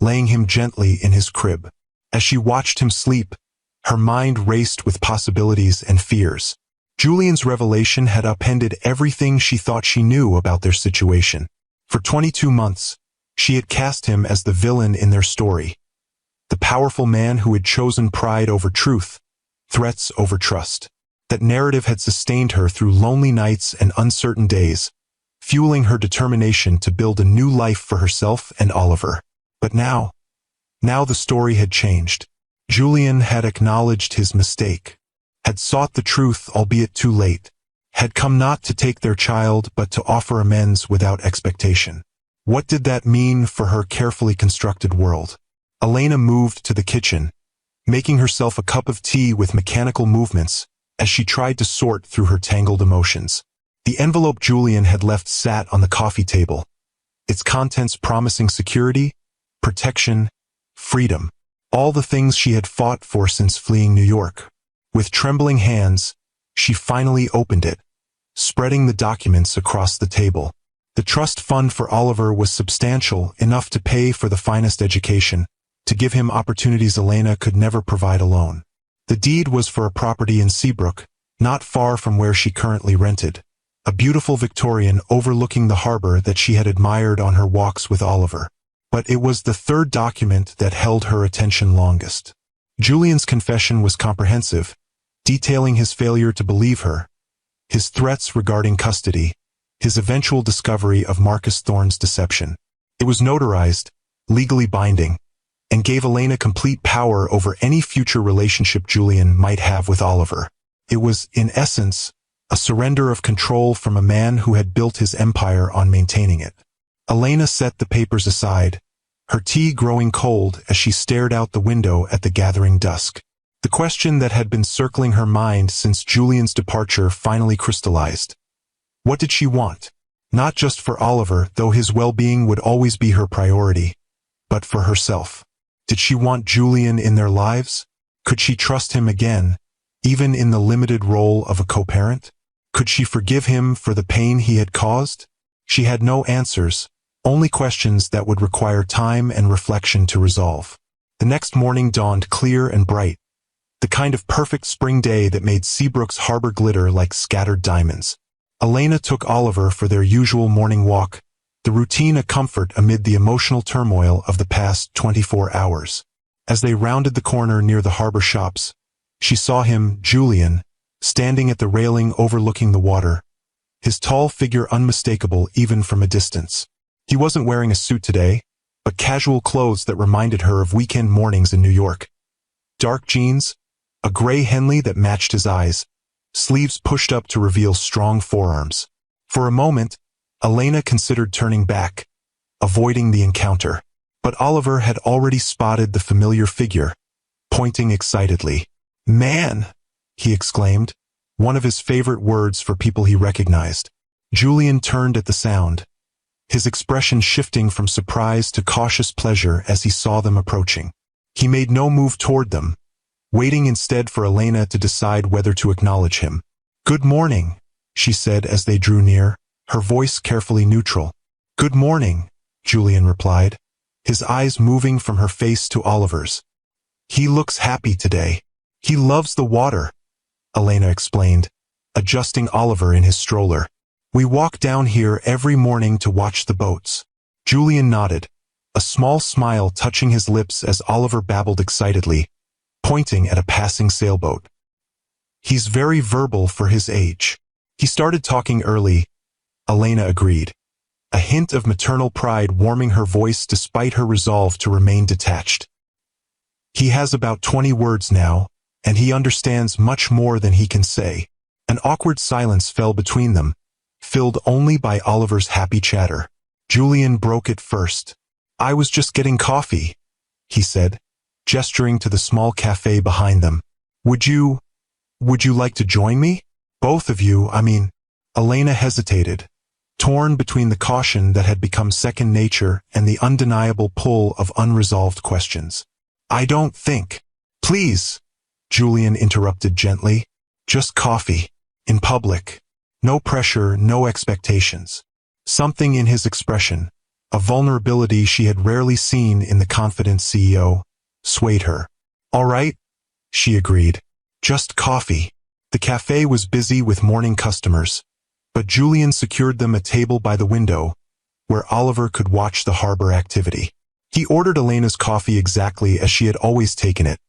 laying him gently in his crib. As she watched him sleep, her mind raced with possibilities and fears. Julian's revelation had upended everything she thought she knew about their situation. For 22 months, she had cast him as the villain in their story, the powerful man who had chosen pride over truth, threats over trust. That narrative had sustained her through lonely nights and uncertain days, fueling her determination to build a new life for herself and Oliver. But now the story had changed. Julian had acknowledged his mistake, had sought the truth albeit too late, had come not to take their child but to offer amends without expectation. What did that mean for her carefully constructed world? Elena moved to the kitchen, making herself a cup of tea with mechanical movements as she tried to sort through her tangled emotions. The envelope Julian had left sat on the coffee table, its contents promising security, protection, freedom, all the things she had fought for since fleeing New York. With trembling hands, she finally opened it, spreading the documents across the table. The trust fund for Oliver was substantial, enough to pay for the finest education, to give him opportunities Elena could never provide alone. The deed was for a property in Seabrook, not far from where she currently rented, a beautiful Victorian overlooking the harbor that she had admired on her walks with Oliver. But it was the third document that held her attention longest. Julian's confession was comprehensive, detailing his failure to believe her, his threats regarding custody, his eventual discovery of Marcus Thorne's deception. It was notarized, legally binding, and gave Elena complete power over any future relationship Julian might have with Oliver. It was, in essence, a surrender of control from a man who had built his empire on maintaining it. Elena set the papers aside, her tea growing cold as she stared out the window at the gathering dusk. The question that had been circling her mind since Julian's departure finally crystallized. What did she want? Not just for Oliver, though his well-being would always be her priority, but for herself. Did she want Julian in their lives? Could she trust him again, even in the limited role of a co-parent? Could she forgive him for the pain he had caused? She had no answers, only questions that would require time and reflection to resolve. The next morning dawned clear and bright, the kind of perfect spring day that made Seabrook's harbor glitter like scattered diamonds. Elena took Oliver for their usual morning walk, the routine a comfort amid the emotional turmoil of the past 24 hours. As they rounded the corner near the harbor shops, she saw him, Julian, standing at the railing overlooking the water, his tall figure unmistakable even from a distance. He wasn't wearing a suit today, but casual clothes that reminded her of weekend mornings in New York. Dark jeans, a gray Henley that matched his eyes, sleeves pushed up to reveal strong forearms. For a moment, Elena considered turning back, avoiding the encounter. But Oliver had already spotted the familiar figure, pointing excitedly. "Man!" he exclaimed, one of his favorite words for people he recognized. Julian turned at the sound, his expression shifting from surprise to cautious pleasure as he saw them approaching. He made no move toward them, waiting instead for Elena to decide whether to acknowledge him. "Good morning," she said as they drew near, her voice carefully neutral. "Good morning," Julian replied, his eyes moving from her face to Oliver's. "He looks happy today. He loves the water," Elena explained, adjusting Oliver in his stroller. "We walk down here every morning to watch the boats." Julian nodded, a small smile touching his lips as Oliver babbled excitedly, pointing at a passing sailboat. "He's very verbal for his age." "He started talking early," Elena agreed, a hint of maternal pride warming her voice despite her resolve to remain detached. "He has about 20 words now, and he understands much more than he can say." An awkward silence fell between them, filled only by Oliver's happy chatter. Julian broke it first. "I was just getting coffee," he said, gesturing to the small cafe behind them. Would you like to join me? Both of you, I mean." Elena hesitated, torn between the caution that had become second nature and the undeniable pull of unresolved questions. "I don't think." "Please," Julian interrupted gently. "Just coffee. In public. No pressure, no expectations." Something in his expression, a vulnerability she had rarely seen in the confident CEO, swayed her. "All right," she agreed. "Just coffee." The cafe was busy with morning customers, but Julian secured them a table by the window, where Oliver could watch the harbor activity. He ordered Elena's coffee exactly as she had always taken it,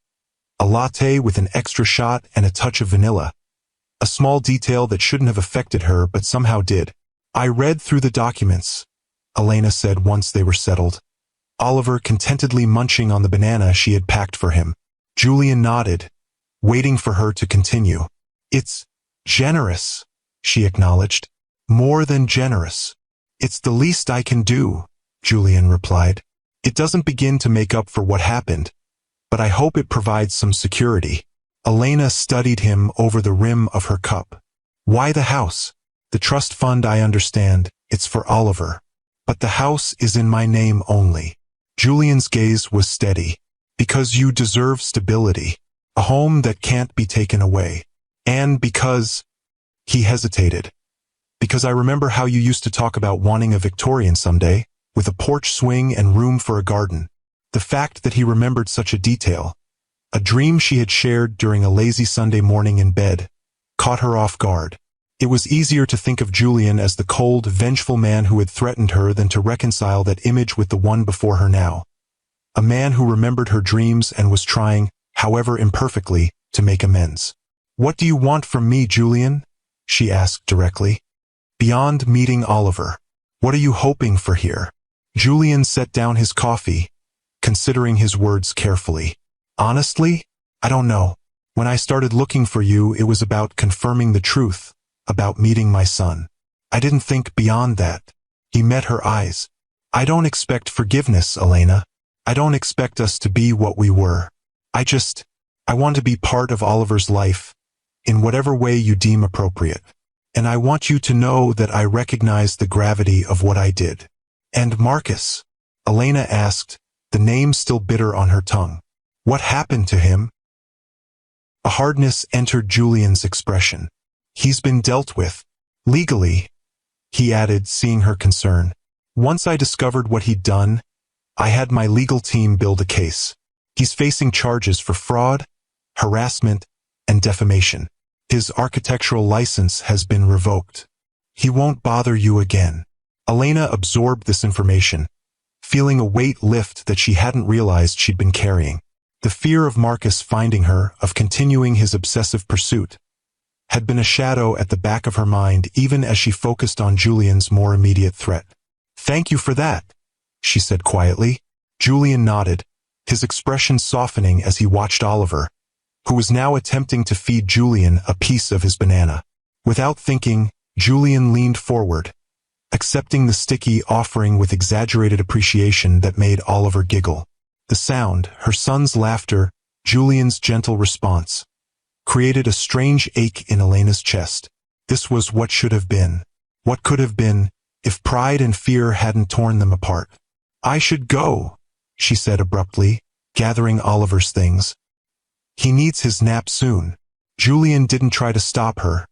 a latte with an extra shot and a touch of vanilla, a small detail that shouldn't have affected her but somehow did. "I read through the documents," Elena said once they were settled, Oliver contentedly munching on the banana she had packed for him. Julian nodded, waiting for her to continue. "It's generous," she acknowledged. "More than generous." "It's the least I can do," Julian replied. "It doesn't begin to make up for what happened, but I hope it provides some security." Elena studied him over the rim of her cup. "Why the house?" "The trust fund, I understand. It's for Oliver. But the house is in my name only." Julian's gaze was steady. "Because you deserve stability. A home that can't be taken away. And because—" he hesitated. "Because I remember how you used to talk about wanting a Victorian someday, with a porch swing and room for a garden." The fact that he remembered such a detail, a dream she had shared during a lazy Sunday morning in bed, caught her off guard. It was easier to think of Julian as the cold, vengeful man who had threatened her than to reconcile that image with the one before her now. A man who remembered her dreams and was trying, however imperfectly, to make amends. "What do you want from me, Julian?" she asked directly. "Beyond meeting Oliver, what are you hoping for here?" Julian set down his coffee, considering his words carefully. Honestly, I don't know. When I started looking for you, it was about confirming the truth, about meeting my son. I didn't think beyond that. He met her eyes. I don't expect forgiveness, Elena. I don't expect us to be what we were. I want to be part of Oliver's life, in whatever way you deem appropriate. And I want you to know that I recognize the gravity of what I did. And Marcus? Elena asked, the name still bitter on her tongue. What happened to him? A hardness entered Julian's expression. He's been dealt with. Legally, he added, seeing her concern. Once I discovered what he'd done, I had my legal team build a case. He's facing charges for fraud, harassment, and defamation. His architectural license has been revoked. He won't bother you again. Elena absorbed this information, feeling a weight lift that she hadn't realized she'd been carrying. The fear of Marcus finding her, of continuing his obsessive pursuit, had been a shadow at the back of her mind even as she focused on Julian's more immediate threat. Thank you for that, she said quietly. Julian nodded, his expression softening as he watched Oliver, who was now attempting to feed Julian a piece of his banana. Without thinking, Julian leaned forward, accepting the sticky offering with exaggerated appreciation that made Oliver giggle. The sound, her son's laughter, Julian's gentle response, created a strange ache in Elena's chest. This was what should have been. What could have been, if pride and fear hadn't torn them apart. I should go, she said abruptly, gathering Oliver's things. He needs his nap soon. Julian didn't try to stop her,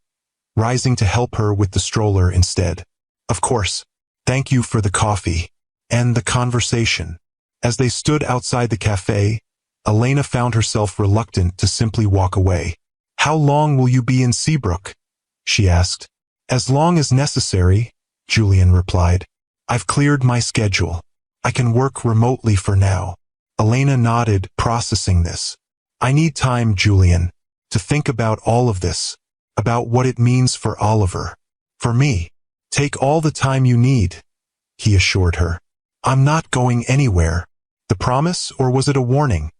rising to help her with the stroller instead. Of course. Thank you for the coffee. And the conversation. As they stood outside the cafe, Elena found herself reluctant to simply walk away. How long will you be in Seabrook? She asked. As long as necessary, Julian replied. I've cleared my schedule. I can work remotely for now. Elena nodded, processing this. I need time, Julian, to think about all of this, about what it means for Oliver. For me. Take all the time you need, he assured her. I'm not going anywhere. The promise, or was it a warning?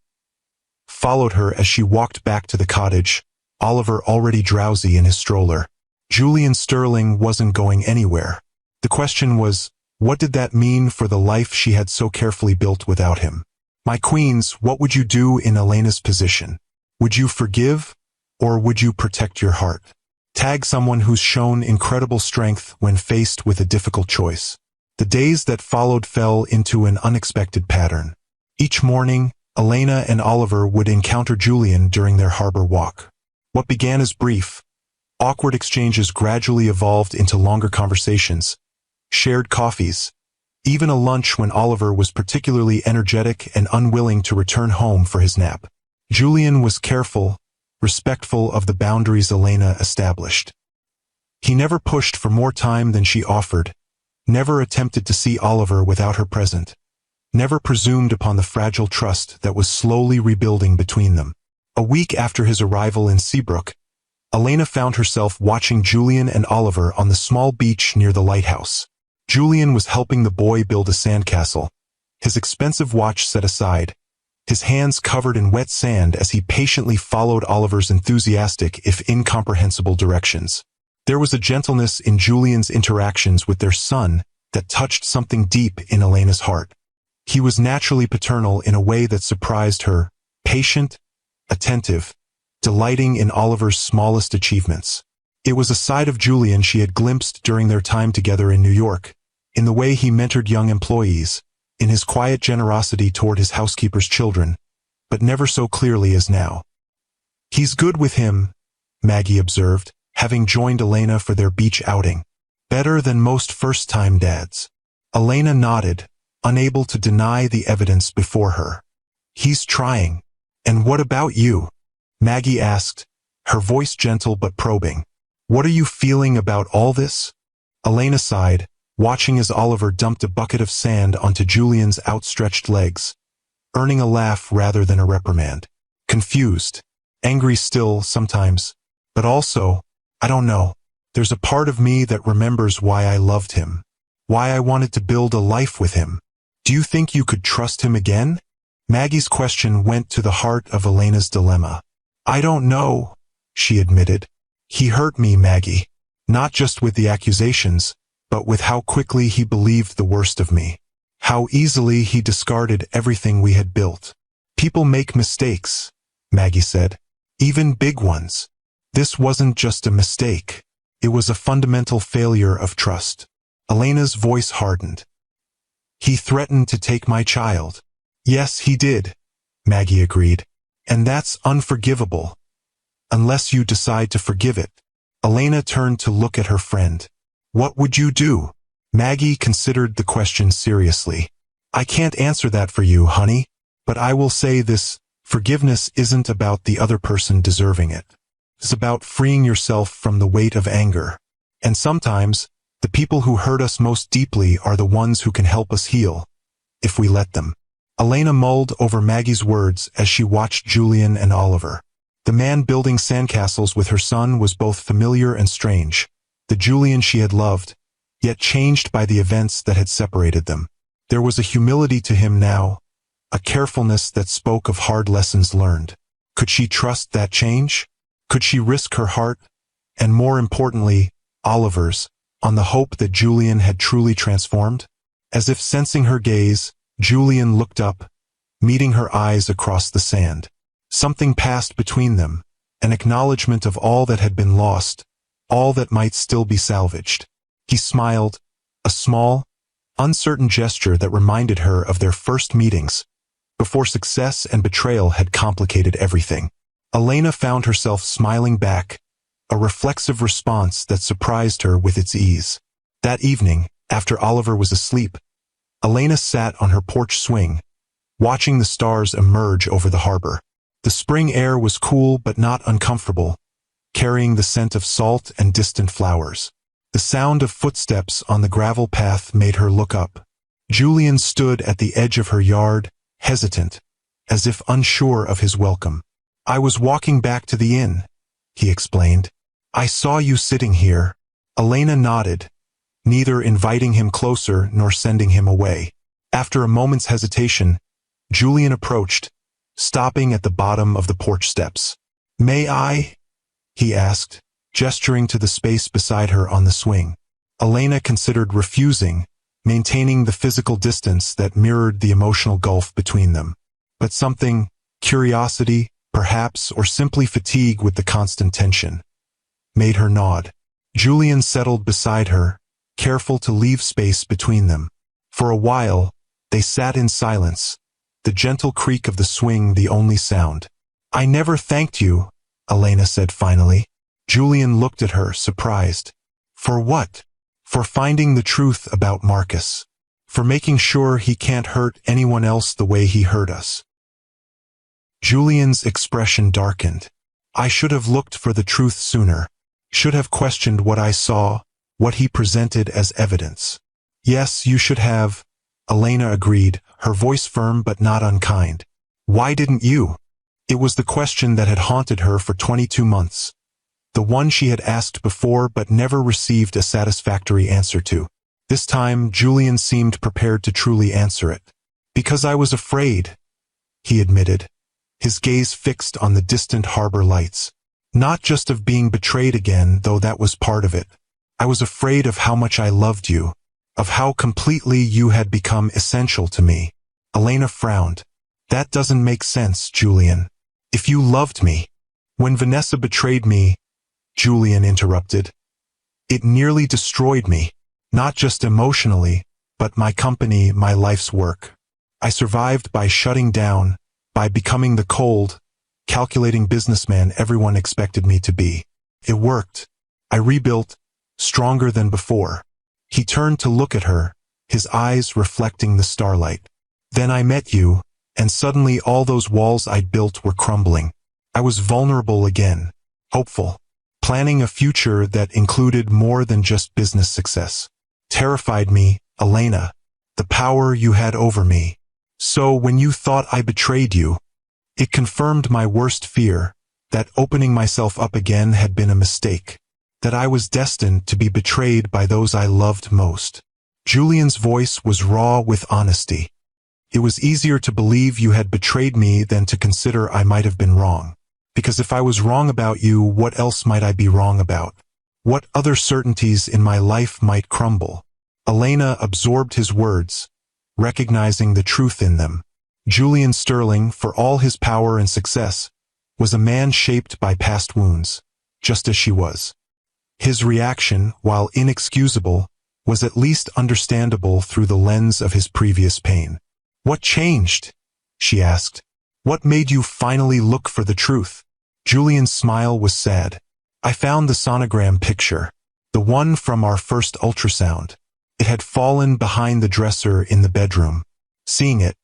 Followed her as she walked back to the cottage, Oliver already drowsy in his stroller. Julian Sterling wasn't going anywhere. The question was, what did that mean for the life she had so carefully built without him? My queens, what would you do in Elena's position? Would you forgive, or would you protect your heart? Tag someone who's shown incredible strength when faced with a difficult choice. The days that followed fell into an unexpected pattern. Each morning, Elena and Oliver would encounter Julian during their harbor walk. What began as brief, awkward exchanges gradually evolved into longer conversations, shared coffees, even a lunch when Oliver was particularly energetic and unwilling to return home for his nap. Julian was careful, respectful of the boundaries Elena established. He never pushed for more time than she offered, never attempted to see Oliver without her present, never presumed upon the fragile trust that was slowly rebuilding between them. A week after his arrival in Seabrook, Elena found herself watching Julian and Oliver on the small beach near the lighthouse. Julian was helping the boy build a sandcastle, his expensive watch set aside, his hands covered in wet sand as he patiently followed Oliver's enthusiastic if incomprehensible directions. There was a gentleness in Julian's interactions with their son that touched something deep in Elena's heart. He was naturally paternal in a way that surprised her, patient, attentive, delighting in Oliver's smallest achievements. It was a side of Julian she had glimpsed during their time together in New York, in the way he mentored young employees, in his quiet generosity toward his housekeeper's children, but never so clearly as now. He's good with him, Maggie observed, having joined Elena for their beach outing. Better than most first-time dads. Elena nodded, unable to deny the evidence before her. He's trying. And what about you? Maggie asked, her voice gentle but probing. What are you feeling about all this? Elena sighed, watching as Oliver dumped a bucket of sand onto Julian's outstretched legs, earning a laugh rather than a reprimand. Confused, angry still sometimes, but also, I don't know. There's a part of me that remembers why I loved him, why I wanted to build a life with him. Do you think you could trust him again? Maggie's question went to the heart of Elena's dilemma. I don't know, she admitted. He hurt me, Maggie. Not just with the accusations, but with how quickly he believed the worst of me. How easily he discarded everything we had built. People make mistakes, Maggie said. Even big ones. This wasn't just a mistake. It was a fundamental failure of trust. Elena's voice hardened. He threatened to take my child. Yes, he did, Maggie agreed. And that's unforgivable. Unless you decide to forgive it. Elena turned to look at her friend. What would you do? Maggie considered the question seriously. I can't answer that for you, honey. But I will say this, forgiveness isn't about the other person deserving it. It's about freeing yourself from the weight of anger. And sometimes, the people who hurt us most deeply are the ones who can help us heal, if we let them. Elena mulled over Maggie's words as she watched Julian and Oliver. The man building sandcastles with her son was both familiar and strange, the Julian she had loved, yet changed by the events that had separated them. There was a humility to him now, a carefulness that spoke of hard lessons learned. Could she trust that change? Could she risk her heart, and more importantly, Oliver's, on the hope that Julian had truly transformed? As if sensing her gaze, Julian looked up, meeting her eyes across the sand. Something passed between them, an acknowledgement of all that had been lost, all that might still be salvaged. He smiled, a small, uncertain gesture that reminded her of their first meetings, before success and betrayal had complicated everything. Elena found herself smiling back, a reflexive response that surprised her with its ease. That evening, after Oliver was asleep, Elena sat on her porch swing, watching the stars emerge over the harbor. The spring air was cool but not uncomfortable, carrying the scent of salt and distant flowers. The sound of footsteps on the gravel path made her look up. Julian stood at the edge of her yard, hesitant, as if unsure of his welcome. I was walking back to the inn, he explained. I saw you sitting here. Elena nodded, neither inviting him closer nor sending him away. After a moment's hesitation, Julian approached, stopping at the bottom of the porch steps. May I? He asked, gesturing to the space beside her on the swing. Elena considered refusing, maintaining the physical distance that mirrored the emotional gulf between them. But something, curiosity, perhaps, or simply fatigue with the constant tension, made her nod. Julian settled beside her, careful to leave space between them. For a while, they sat in silence, the gentle creak of the swing the only sound. I never thanked you, Elena said finally. Julian looked at her, surprised. For what? For finding the truth about Marcus. For making sure he can't hurt anyone else the way he hurt us. Julian's expression darkened. I should have looked for the truth sooner. Should have questioned what I saw, what he presented as evidence. Yes, you should have, Elena agreed, her voice firm but not unkind. Why didn't you? It was the question that had haunted her for 22 months. The one she had asked before but never received a satisfactory answer to. This time, Julian seemed prepared to truly answer it. Because I was afraid, he admitted, his gaze fixed on the distant harbor lights. Not just of being betrayed again, though that was part of it. I was afraid of how much I loved you, of how completely you had become essential to me. Elena frowned. That doesn't make sense, Julian. If you loved me. When Vanessa betrayed me, Julian interrupted, it nearly destroyed me, not just emotionally, but my company, my life's work. I survived by shutting down, by becoming the cold, calculating businessman everyone expected me to be. It worked. I rebuilt, stronger than before. He turned to look at her, his eyes reflecting the starlight. Then I met you, and suddenly all those walls I'd built were crumbling. I was vulnerable again, hopeful, planning a future that included more than just business success. Terrified me, Elena, the power you had over me. So when you thought I betrayed you, it confirmed my worst fear, that opening myself up again had been a mistake, that I was destined to be betrayed by those I loved most. Julian's voice was raw with honesty. It was easier to believe you had betrayed me than to consider I might have been wrong. Because if I was wrong about you, what else might I be wrong about? What other certainties in my life might crumble? Elena absorbed his words, recognizing the truth in them. Julian Sterling, for all his power and success, was a man shaped by past wounds, just as she was. His reaction, while inexcusable, was at least understandable through the lens of his previous pain. "What changed?" she asked. "What made you finally look for the truth?" Julian's smile was sad. "I found the sonogram picture, the one from our first ultrasound. It had fallen behind the dresser in the bedroom. Seeing it,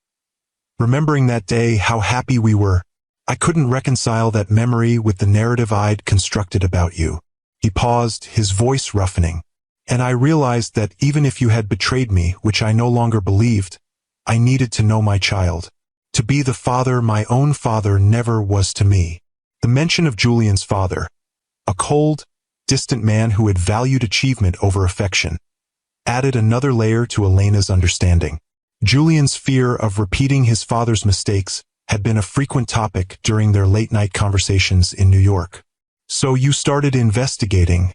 remembering that day, how happy we were, I couldn't reconcile that memory with the narrative I'd constructed about you." He paused, his voice roughening. "And I realized that even if you had betrayed me, which I no longer believed, I needed to know my child. To be the father my own father never was to me." The mention of Julian's father, a cold, distant man who had valued achievement over affection, added another layer to Elena's understanding. Julian's fear of repeating his father's mistakes had been a frequent topic during their late-night conversations in New York. "So you started investigating?"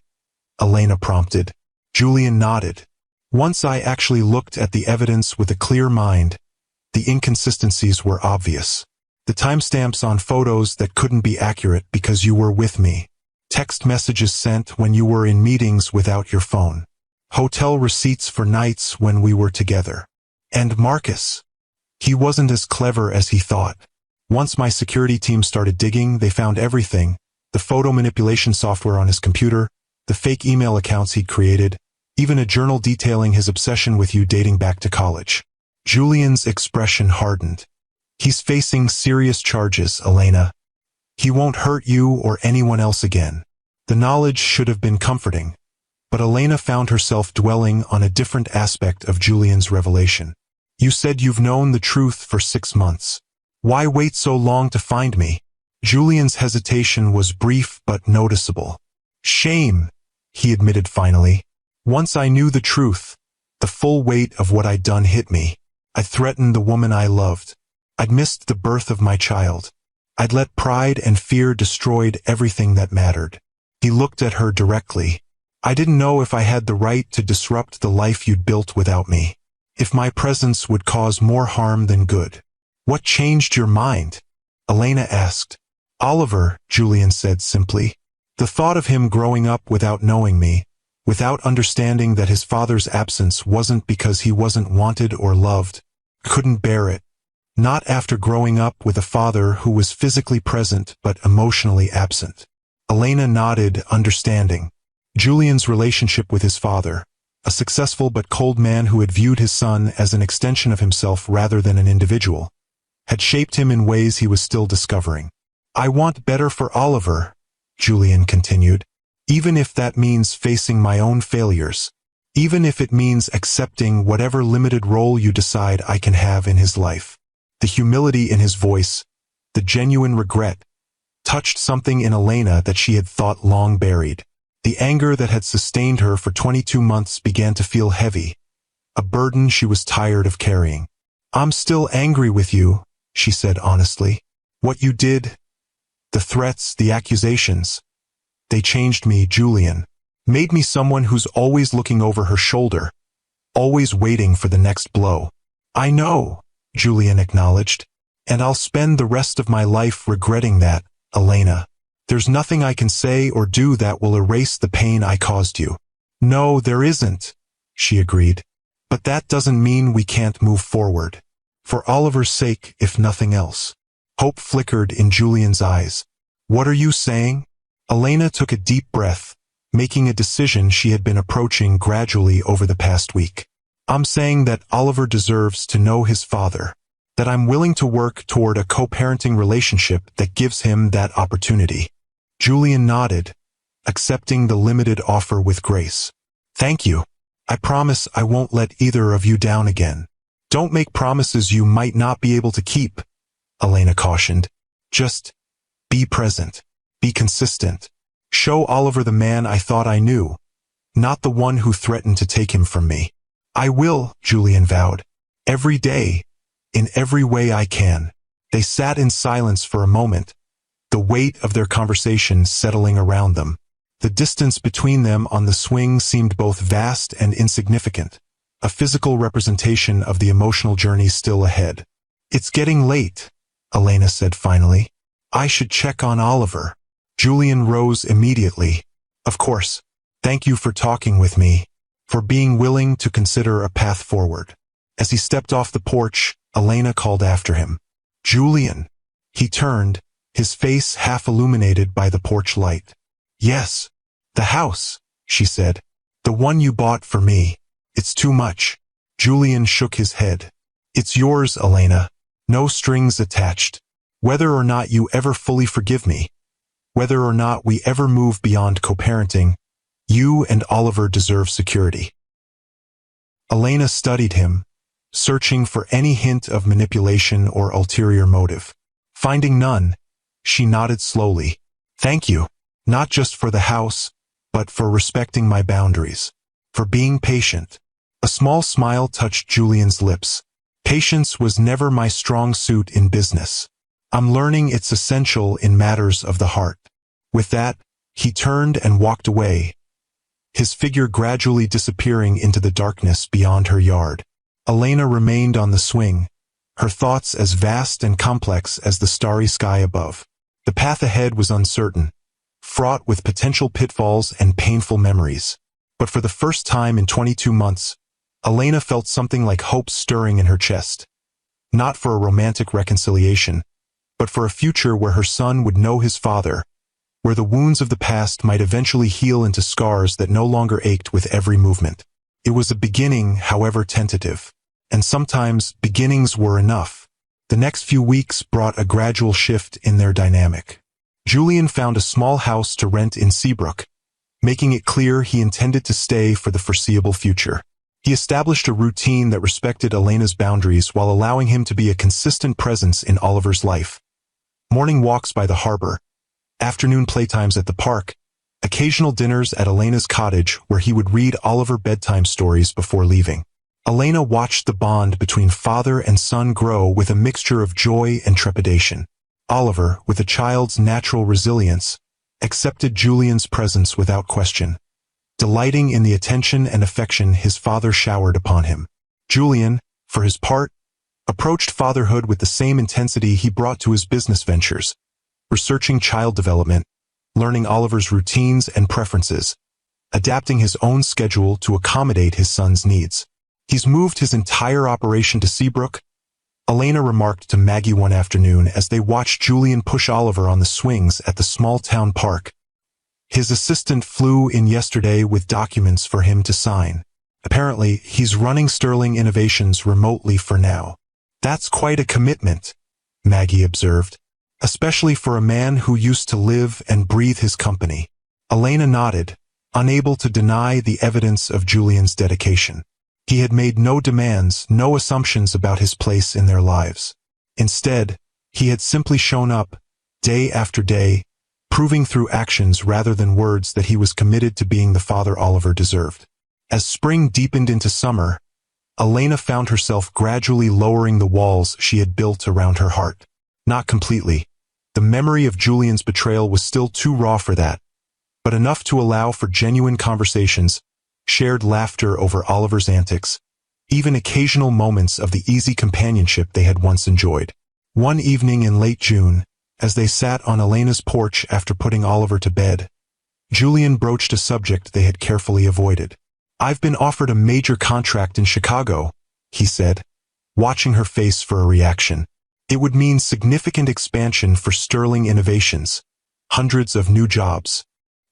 Elena prompted. Julian nodded. "Once I actually looked at the evidence with a clear mind, the inconsistencies were obvious. The timestamps on photos that couldn't be accurate because you were with me. Text messages sent when you were in meetings without your phone. Hotel receipts for nights when we were together. And Marcus. He wasn't as clever as he thought. Once my security team started digging, they found everything: the photo manipulation software on his computer, the fake email accounts he'd created, even a journal detailing his obsession with you dating back to college." Julian's expression hardened. "He's facing serious charges, Elena. He won't hurt you or anyone else again." The knowledge should have been comforting, but Elena found herself dwelling on a different aspect of Julian's revelation. "You said you've known the truth for 6 months. Why wait so long to find me?" Julian's hesitation was brief but noticeable. "Shame," he admitted finally. "Once I knew the truth, the full weight of what I'd done hit me. I'd threatened the woman I loved. I'd missed the birth of my child. I'd let pride and fear destroy everything that mattered." He looked at her directly. "I didn't know if I had the right to disrupt the life you'd built without me. If my presence would cause more harm than good." "What changed your mind?" Elena asked. "Oliver," Julian said simply. "The thought of him growing up without knowing me, without understanding that his father's absence wasn't because he wasn't wanted or loved, couldn't bear it. Not after growing up with a father who was physically present but emotionally absent." Elena nodded, understanding. Julian's relationship with his father, a successful but cold man who had viewed his son as an extension of himself rather than an individual, had shaped him in ways he was still discovering. "I want better for Oliver," Julian continued, "even if that means facing my own failures, even if it means accepting whatever limited role you decide I can have in his life." The humility in his voice, the genuine regret, touched something in Elena that she had thought long buried. The anger that had sustained her for 22 months began to feel heavy, a burden she was tired of carrying. "I'm still angry with you," she said honestly. "What you did, the threats, the accusations, they changed me, Julian. Made me someone who's always looking over her shoulder, always waiting for the next blow." "I know," Julian acknowledged, "and I'll spend the rest of my life regretting that, Elena. There's nothing I can say or do that will erase the pain I caused you." "No, there isn't," she agreed. "But that doesn't mean we can't move forward. For Oliver's sake, if nothing else." Hope flickered in Julian's eyes. "What are you saying?" Elena took a deep breath, making a decision she had been approaching gradually over the past week. "I'm saying that Oliver deserves to know his father, that I'm willing to work toward a co-parenting relationship that gives him that opportunity." Julian nodded, accepting the limited offer with grace. "Thank you. I promise I won't let either of you down again." "Don't make promises you might not be able to keep," Elena cautioned. "Just be present, be consistent. Show Oliver the man I thought I knew, not the one who threatened to take him from me." I will, Julian vowed. Every day, in every way I can. They sat in silence for a moment, the weight of their conversation settling around them. The distance between them on the swing seemed both vast and insignificant, a physical representation of the emotional journey still ahead. It's getting late, Elena said finally. I should check on Oliver. Julian rose immediately. Of course. Thank you for talking with me, for being willing to consider a path forward. As he stepped off the porch, Elena called after him. Julian. He turned, his face half illuminated by the porch light. Yes. The house, she said. The one you bought for me. It's too much. Julian shook his head. It's yours, Elena. No strings attached. Whether or not you ever fully forgive me, whether or not we ever move beyond co-parenting, you and Oliver deserve security. Elena studied him, searching for any hint of manipulation or ulterior motive. Finding none, she nodded slowly. Thank you, not just for the house, but for respecting my boundaries, for being patient. A small smile touched Julian's lips. Patience was never my strong suit in business. I'm learning it's essential in matters of the heart. With that, he turned and walked away, his figure gradually disappearing into the darkness beyond her yard. Elena remained on the swing, her thoughts as vast and complex as the starry sky above. The path ahead was uncertain, fraught with potential pitfalls and painful memories. But for the first time in 22 months, Elena felt something like hope stirring in her chest. Not for a romantic reconciliation, but for a future where her son would know his father, where the wounds of the past might eventually heal into scars that no longer ached with every movement. It was a beginning, however tentative, and sometimes beginnings were enough. The next few weeks brought a gradual shift in their dynamic. Julian found a small house to rent in Seabrook, making it clear he intended to stay for the foreseeable future. He established a routine that respected Elena's boundaries while allowing him to be a consistent presence in Oliver's life. Morning walks by the harbor, afternoon playtimes at the park, occasional dinners at Elena's cottage where he would read Oliver bedtime stories before leaving. Elena watched the bond between father and son grow with a mixture of joy and trepidation. Oliver, with a child's natural resilience, accepted Julian's presence without question, delighting in the attention and affection his father showered upon him. Julian, for his part, approached fatherhood with the same intensity he brought to his business ventures, researching child development, learning Oliver's routines and preferences, adapting his own schedule to accommodate his son's needs. He's moved his entire operation to Seabrook, Elena remarked to Maggie one afternoon as they watched Julian push Oliver on the swings at the small town park. His assistant flew in yesterday with documents for him to sign. Apparently, he's running Sterling Innovations remotely for now. That's quite a commitment, Maggie observed, especially for a man who used to live and breathe his company. Elena nodded, unable to deny the evidence of Julian's dedication. He had made no demands, no assumptions about his place in their lives. Instead, he had simply shown up, day after day, proving through actions rather than words that he was committed to being the father Oliver deserved. As spring deepened into summer, Elena found herself gradually lowering the walls she had built around her heart. Not completely. The memory of Julian's betrayal was still too raw for that, but enough to allow for genuine conversations, shared laughter over Oliver's antics, even occasional moments of the easy companionship they had once enjoyed. One evening in late June, as they sat on Elena's porch after putting Oliver to bed, Julian broached a subject they had carefully avoided. "I've been offered a major contract in Chicago," he said, watching her face for a reaction. "It would mean significant expansion for Sterling Innovations, hundreds of new jobs."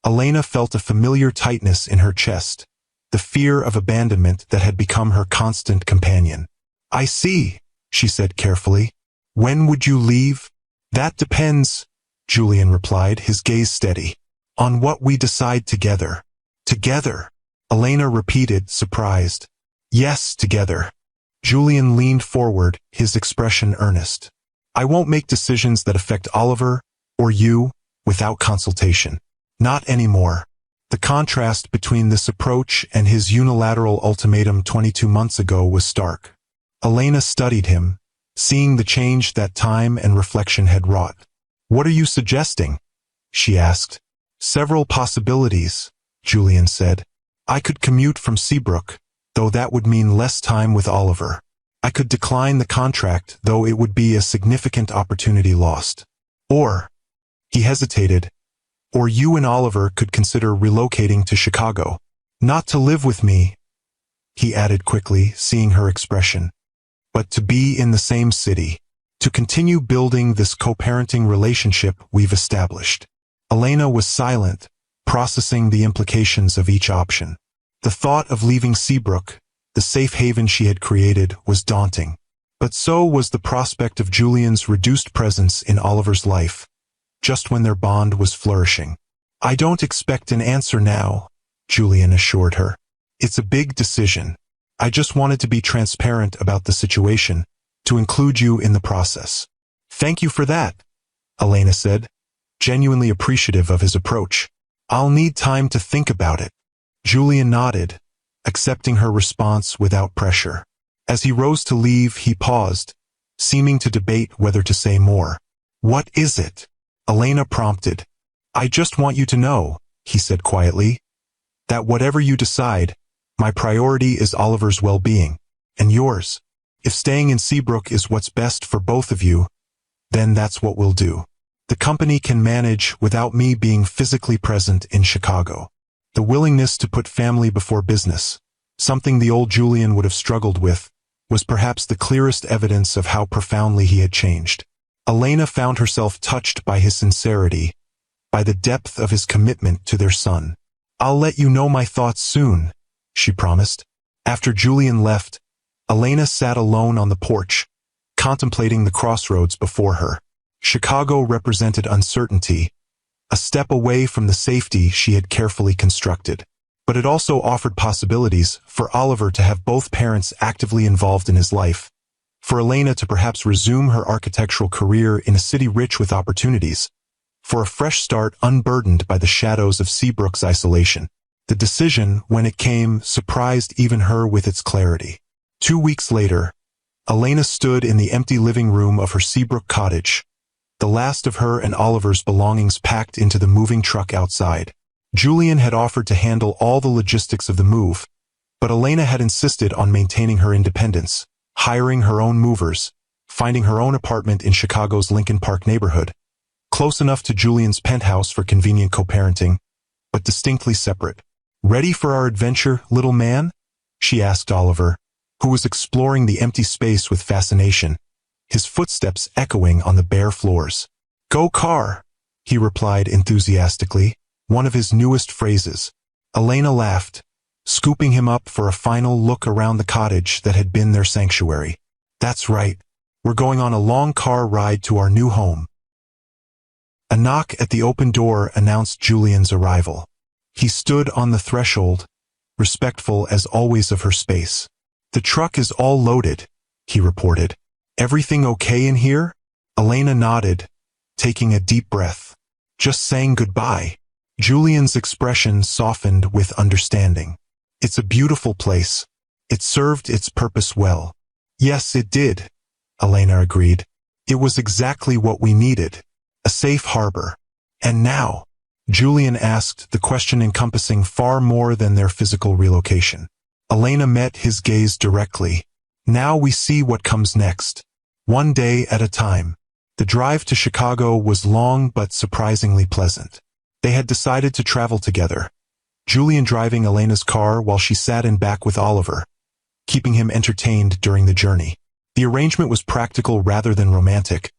Elena felt a familiar tightness in her chest, the fear of abandonment that had become her constant companion. "I see," she said carefully. "When would you leave?" "That depends," Julian replied, his gaze steady, "on what we decide together." "Together?" Elena repeated, surprised. "Yes, together." Julian leaned forward, his expression earnest. "I won't make decisions that affect Oliver, or you, without consultation. Not anymore. The contrast between this approach and his unilateral ultimatum 22 months ago was stark. Elena studied him, seeing the change that time and reflection had wrought. "What are you suggesting?" she asked. "Several possibilities," Julian said. "I could commute from Seabrook, though that would mean less time with Oliver. I could decline the contract, though it would be a significant opportunity lost. Or," he hesitated, "or you and Oliver could consider relocating to Chicago. Not to live with me," he added quickly, seeing her expression, "but to be in the same city, to continue building this co-parenting relationship we've established." Elena was silent, processing the implications of each option. The thought of leaving Seabrook, the safe haven she had created, was daunting. But so was the prospect of Julian's reduced presence in Oliver's life, just when their bond was flourishing. "I don't expect an answer now," Julian assured her. "It's a big decision. I just wanted to be transparent about the situation, to include you in the process." "Thank you for that," Elena said, genuinely appreciative of his approach. "I'll need time to think about it." Julian nodded, accepting her response without pressure. As he rose to leave, he paused, seeming to debate whether to say more. "What is it?" Elena prompted. "I just want you to know," he said quietly, "that whatever you decide, my priority is Oliver's well-being, and yours. If staying in Seabrook is what's best for both of you, then that's what we'll do. The company can manage without me being physically present in Chicago." The willingness to put family before business, something the old Julian would have struggled with, was perhaps the clearest evidence of how profoundly he had changed. Elena found herself touched by his sincerity, by the depth of his commitment to their son. "I'll let you know my thoughts soon," she promised. After Julian left, Elena sat alone on the porch, contemplating the crossroads before her. Chicago represented uncertainty, a step away from the safety she had carefully constructed. But it also offered possibilities for Oliver to have both parents actively involved in his life, for Elena to perhaps resume her architectural career in a city rich with opportunities, for a fresh start unburdened by the shadows of Seabrook's isolation. The decision, when it came, surprised even her with its clarity. 2 weeks later, Elena stood in the empty living room of her Seabrook cottage, the last of her and Oliver's belongings packed into the moving truck outside. Julian had offered to handle all the logistics of the move, but Elena had insisted on maintaining her independence, hiring her own movers, finding her own apartment in Chicago's Lincoln Park neighborhood, close enough to Julian's penthouse for convenient co-parenting, but distinctly separate. "Ready for our adventure, little man?" she asked Oliver, who was exploring the empty space with fascination, his footsteps echoing on the bare floors. "Go car," he replied enthusiastically, one of his newest phrases. Elena laughed, scooping him up for a final look around the cottage that had been their sanctuary. "That's right. We're going on a long car ride to our new home." A knock at the open door announced Julian's arrival. He stood on the threshold, respectful as always of her space. "The truck is all loaded," he reported. "Everything okay in here?" Elena nodded, taking a deep breath. "Just saying goodbye." Julian's expression softened with understanding. "It's a beautiful place. It served its purpose well." "Yes, it did," Elena agreed. "It was exactly what we needed. A safe harbor." "And now?" Julian asked, the question encompassing far more than their physical relocation. Elena met his gaze directly. "Now we see what comes next. One day at a time." The drive to Chicago was long but surprisingly pleasant. They had decided to travel together, Julian driving Elena's car while she sat in back with Oliver, keeping him entertained during the journey. The arrangement was practical rather than romantic,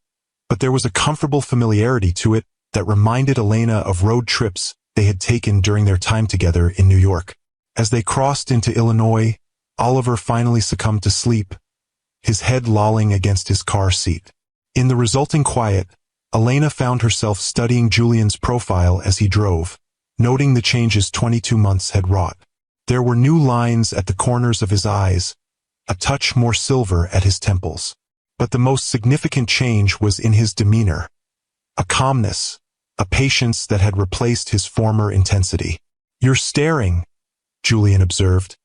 but there was a comfortable familiarity to it that reminded Elena of road trips they had taken during their time together in New York. As they crossed into Illinois, Oliver finally succumbed to sleep, his head lolling against his car seat. In the resulting quiet, Elena found herself studying Julian's profile as he drove, noting the changes 22 months had wrought. There were new lines at the corners of his eyes, a touch more silver at his temples. But the most significant change was in his demeanor, a calmness, a patience that had replaced his former intensity. You're staring, Julian observed,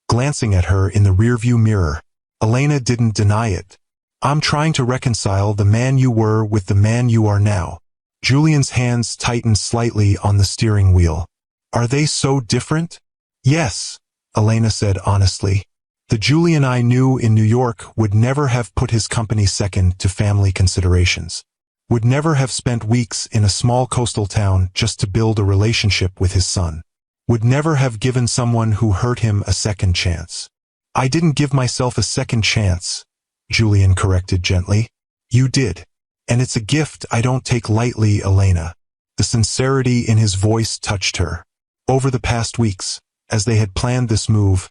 glancing at her in the rearview mirror. Elena didn't deny it. I'm trying to reconcile the man you were with the man you are now. Julian's hands tightened slightly on the steering wheel. Are they so different? Yes, Elena said honestly. The Julian I knew in New York would never have put his company second to family considerations. Would never have spent weeks in a small coastal town just to build a relationship with his son. Would never have given someone who hurt him a second chance. I didn't give myself a second chance, Julian corrected gently. You did. And it's a gift I don't take lightly, Elena. The sincerity in his voice touched her. Over the past weeks, as they had planned this move,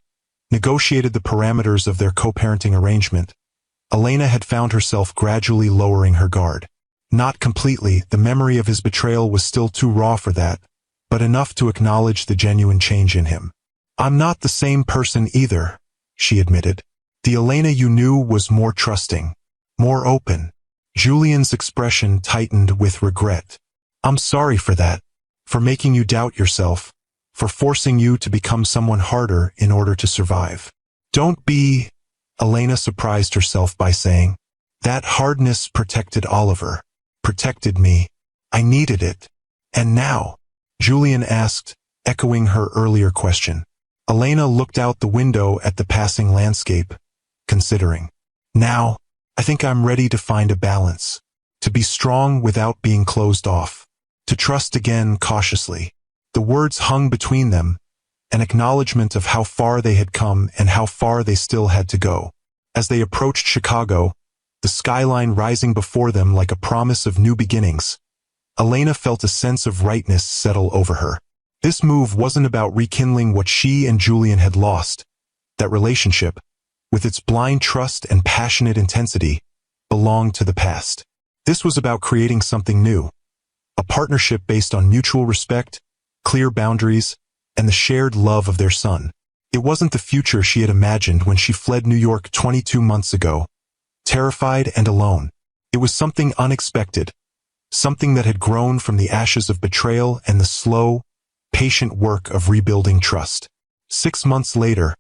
negotiated the parameters of their co-parenting arrangement, Elena had found herself gradually lowering her guard. Not completely, the memory of his betrayal was still too raw for that, but enough to acknowledge the genuine change in him. I'm not the same person either, she admitted. The Elena you knew was more trusting, more open. Julian's expression tightened with regret. I'm sorry for that, for making you doubt yourself, for forcing you to become someone harder in order to survive. Don't be, Elena surprised herself by saying. That hardness protected Oliver, protected me. I needed it. And now? Julian asked, echoing her earlier question. Elena looked out the window at the passing landscape, considering. Now, I think I'm ready to find a balance. To be strong without being closed off. To trust again cautiously. The words hung between them, an acknowledgement of how far they had come and how far they still had to go. As they approached Chicago, the skyline rising before them like a promise of new beginnings, Elena felt a sense of rightness settle over her. This move wasn't about rekindling what she and Julian had lost. That relationship, with its blind trust and passionate intensity, belonged to the past. This was about creating something new. A partnership based on mutual respect, clear boundaries, and the shared love of their son. It wasn't the future she had imagined when she fled New York 22 months ago, terrified and alone. It was something unexpected, something that had grown from the ashes of betrayal and the slow, patient work of rebuilding trust. 6 months later,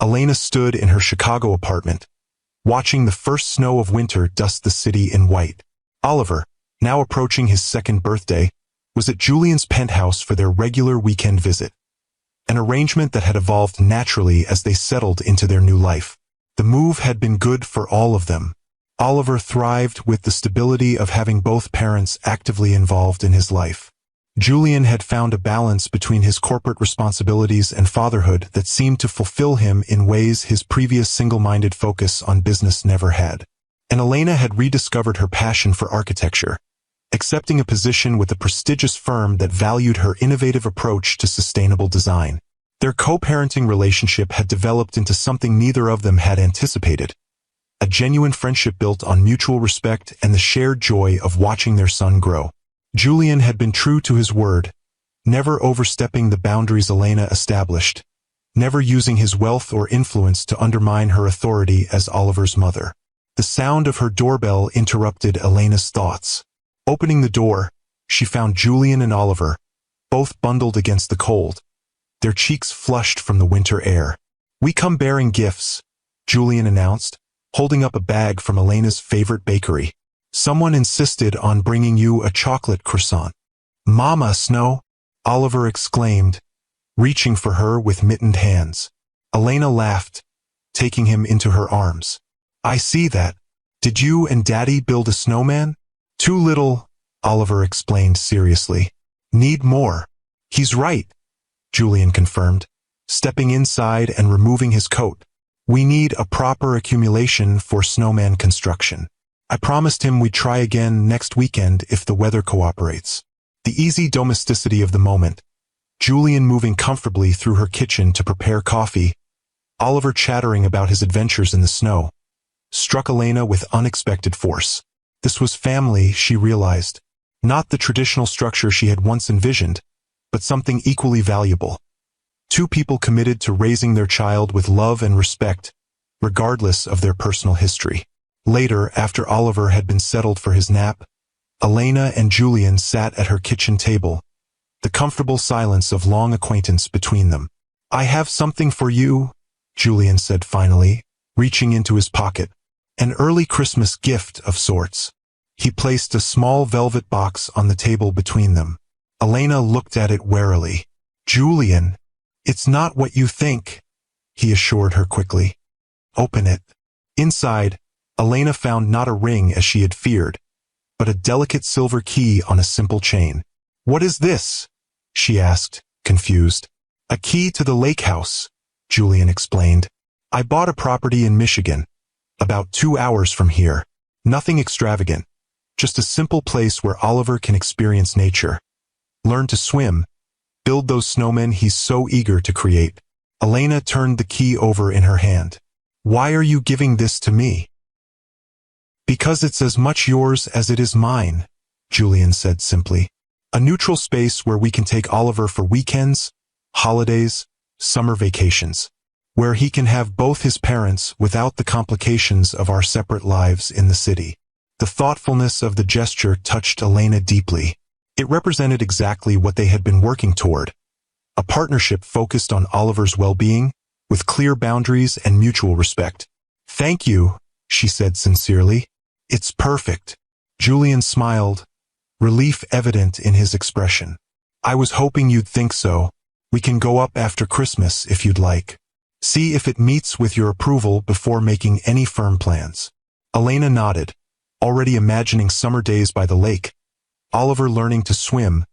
Elena stood in her Chicago apartment, watching the first snow of winter dust the city in white. Oliver, now approaching his 2nd birthday, was at Julian's penthouse for their regular weekend visit, an arrangement that had evolved naturally as they settled into their new life. The move had been good for all of them. Oliver thrived with the stability of having both parents actively involved in his life. Julian had found a balance between his corporate responsibilities and fatherhood that seemed to fulfill him in ways his previous single-minded focus on business never had. And Elena had rediscovered her passion for architecture, accepting a position with a prestigious firm that valued her innovative approach to sustainable design. Their co-parenting relationship had developed into something neither of them had anticipated, a genuine friendship built on mutual respect and the shared joy of watching their son grow. Julian had been true to his word, never overstepping the boundaries Elena established, never using his wealth or influence to undermine her authority as Oliver's mother. The sound of her doorbell interrupted Elena's thoughts. Opening the door, she found Julian and Oliver, both bundled against the cold, their cheeks flushed from the winter air. We come bearing gifts, Julian announced, holding up a bag from Elena's favorite bakery. Someone insisted on bringing you a chocolate croissant. Mama Snow, Oliver exclaimed, reaching for her with mittened hands. Elena laughed, taking him into her arms. I see that. Did you and Daddy build a snowman? Too little, Oliver explained seriously. Need more. He's right, Julian confirmed, stepping inside and removing his coat. We need a proper accumulation for snowman construction. I promised him we'd try again next weekend if the weather cooperates. The easy domesticity of the moment, Julian moving comfortably through her kitchen to prepare coffee, Oliver chattering about his adventures in the snow, struck Elena with unexpected force. This was family, she realized. Not the traditional structure she had once envisioned, but something equally valuable. Two people committed to raising their child with love and respect, regardless of their personal history. Later, after Oliver had been settled for his nap, Elena and Julian sat at her kitchen table, the comfortable silence of long acquaintance between them. "I have something for you," Julian said finally, reaching into his pocket. "An early Christmas gift of sorts." He placed a small velvet box on the table between them. Elena looked at it warily. "Julian, it's not what you think," he assured her quickly. "Open it." Inside, Elena found not a ring as she had feared, but a delicate silver key on a simple chain. "What is this?" she asked, confused. "A key to the lake house," Julian explained. "I bought a property in Michigan, about 2 hours from here. Nothing extravagant, just a simple place where Oliver can experience nature, learn to swim, build those snowmen he's so eager to create." Elena turned the key over in her hand. "Why are you giving this to me?" "Because it's as much yours as it is mine," Julian said simply. "A neutral space where we can take Oliver for weekends, holidays, summer vacations, where he can have both his parents without the complications of our separate lives in the city." The thoughtfulness of the gesture touched Elena deeply. It represented exactly what they had been working toward, a partnership focused on Oliver's well-being, with clear boundaries and mutual respect. "Thank you," she said sincerely. "It's perfect." Julian smiled, relief evident in his expression. "I was hoping you'd think so. We can go up after Christmas if you'd like. See if it meets with your approval before making any firm plans." Elena nodded, already imagining summer days by the lake, Oliver learning to swim,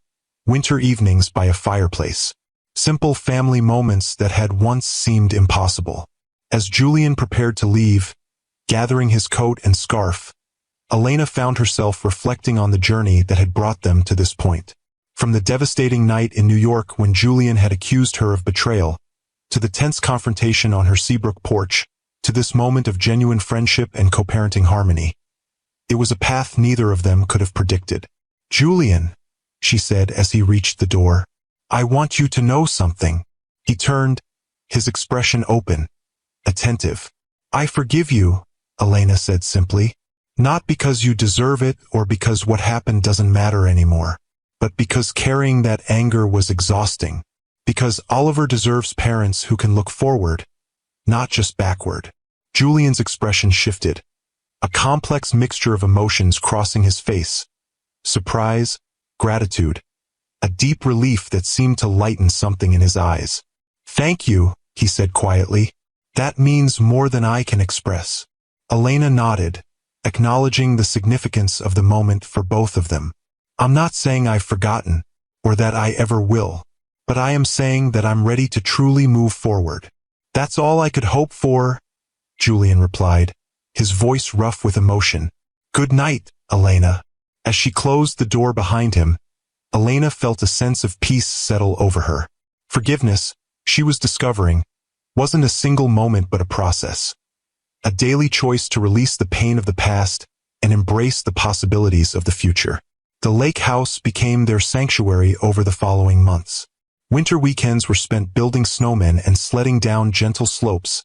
winter evenings by a fireplace. Simple family moments that had once seemed impossible. As Julian prepared to leave, gathering his coat and scarf, Elena found herself reflecting on the journey that had brought them to this point. From the devastating night in New York when Julian had accused her of betrayal, to the tense confrontation on her Seabrook porch, to this moment of genuine friendship and co-parenting harmony. It was a path neither of them could have predicted. "Julian," she said as he reached the door, "I want you to know something." He turned, his expression open, attentive. "I forgive you," Elena said simply. "Not because you deserve it or because what happened doesn't matter anymore, but because carrying that anger was exhausting. Because Oliver deserves parents who can look forward, not just backward." Julian's expression shifted, a complex mixture of emotions crossing his face. Surprise, gratitude, a deep relief that seemed to lighten something in his eyes. "Thank you," he said quietly. "That means more than I can express." Elena nodded, acknowledging the significance of the moment for both of them. "I'm not saying I've forgotten, or that I ever will, but I am saying that I'm ready to truly move forward." "That's all I could hope for," Julian replied, his voice rough with emotion. "Good night, Elena." As she closed the door behind him, Elena felt a sense of peace settle over her. Forgiveness, she was discovering, wasn't a single moment but a process. A daily choice to release the pain of the past and embrace the possibilities of the future. The lake house became their sanctuary over the following months. Winter weekends were spent building snowmen and sledding down gentle slopes,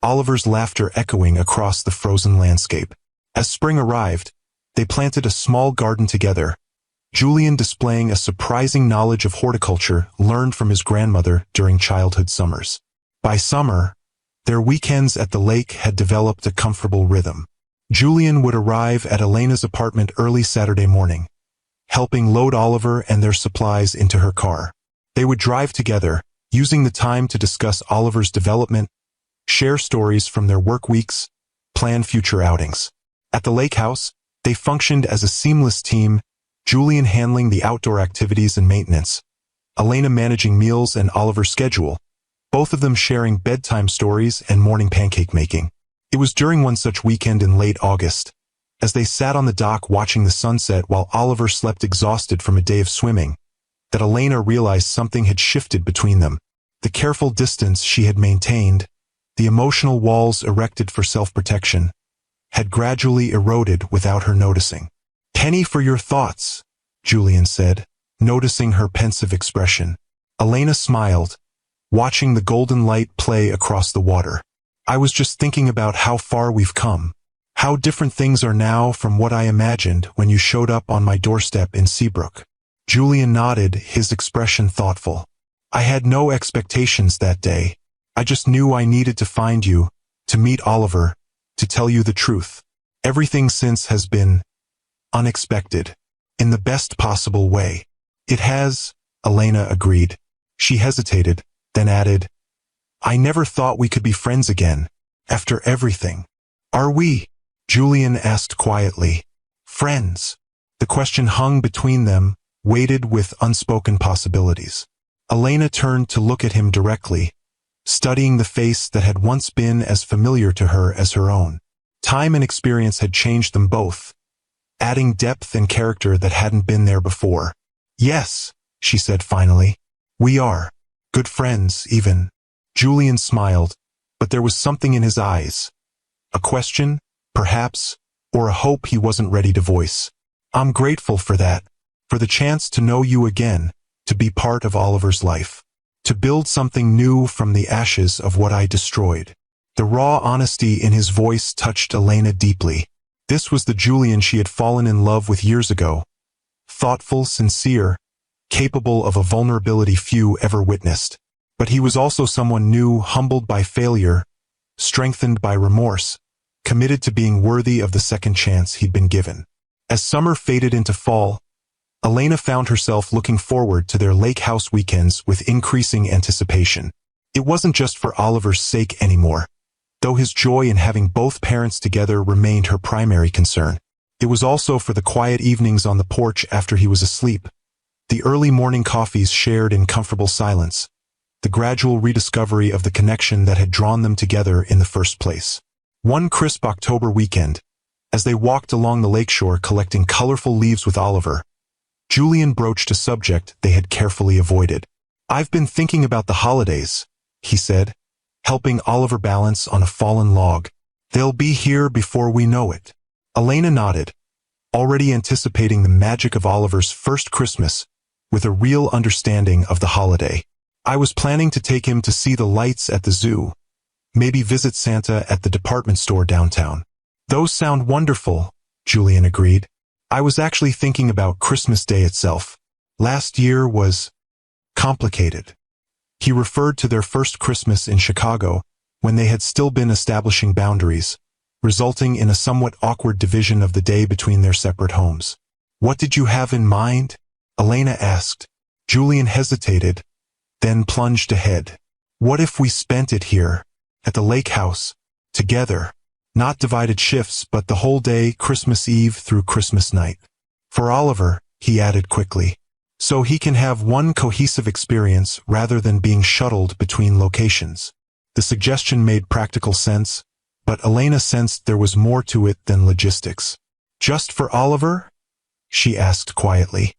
Oliver's laughter echoing across the frozen landscape. As spring arrived, they planted a small garden together, Julian displaying a surprising knowledge of horticulture learned from his grandmother during childhood summers. By summer, their weekends at the lake had developed a comfortable rhythm. Julian would arrive at Elena's apartment early Saturday morning, helping load Oliver and their supplies into her car. They would drive together, using the time to discuss Oliver's development, share stories from their work weeks, plan future outings. At the lake house, they functioned as a seamless team, Julian handling the outdoor activities and maintenance, Elena managing meals and Oliver's schedule, both of them sharing bedtime stories and morning pancake making. It was during one such weekend in late August, as they sat on the dock watching the sunset while Oliver slept exhausted from a day of swimming, that Elena realized something had shifted between them. The careful distance she had maintained, the emotional walls erected for self-protection, had gradually eroded without her noticing. "Penny for your thoughts," Julian said, noticing her pensive expression. Elena smiled, watching the golden light play across the water. "I was just thinking about how far we've come, how different things are now from what I imagined when you showed up on my doorstep in Seabrook." Julian nodded, his expression thoughtful. I had no expectations that day. I just knew I needed to find you, to meet Oliver, to tell you the truth. Everything since has been unexpected, in the best possible way. It has, Elena agreed. She hesitated, then added, I never thought we could be friends again, after everything. Are we? Julian asked quietly. Friends. The question hung between them, weighted with unspoken possibilities. Elena turned to look at him directly, studying the face that had once been as familiar to her as her own. Time and experience had changed them both, adding depth and character that hadn't been there before. Yes, she said finally. We are. Good friends, even. Julian smiled, but there was something in his eyes. A question, perhaps, or a hope he wasn't ready to voice. I'm grateful for that, for the chance to know you again, to be part of Oliver's life, to build something new from the ashes of what I destroyed. The raw honesty in his voice touched Elena deeply. This was the Julian she had fallen in love with years ago. Thoughtful, sincere, capable of a vulnerability few ever witnessed. But he was also someone new, humbled by failure, strengthened by remorse, committed to being worthy of the second chance he'd been given. As summer faded into fall, Elena found herself looking forward to their lake house weekends with increasing anticipation. It wasn't just for Oliver's sake anymore, though his joy in having both parents together remained her primary concern. It was also for the quiet evenings on the porch after he was asleep, the early morning coffees shared in comfortable silence, the gradual rediscovery of the connection that had drawn them together in the first place. One crisp October weekend, as they walked along the lakeshore collecting colorful leaves with Oliver, Julian broached a subject they had carefully avoided. I've been thinking about the holidays, he said, helping Oliver balance on a fallen log. They'll be here before we know it. Elena nodded, already anticipating the magic of Oliver's first Christmas, with a real understanding of the holiday. I was planning to take him to see the lights at the zoo, maybe visit Santa at the department store downtown. Those sound wonderful, Julian agreed. I was actually thinking about Christmas Day itself. Last year was complicated. He referred to their first Christmas in Chicago, when they had still been establishing boundaries, resulting in a somewhat awkward division of the day between their separate homes. What did you have in mind? Elena asked. Julian hesitated, then plunged ahead. What if we spent it here, at the lake house, together? Not divided shifts, but the whole day, Christmas Eve through Christmas night. For Oliver, he added quickly, so he can have one cohesive experience rather than being shuttled between locations. The suggestion made practical sense, but Elena sensed there was more to it than logistics. Just for Oliver? She asked quietly.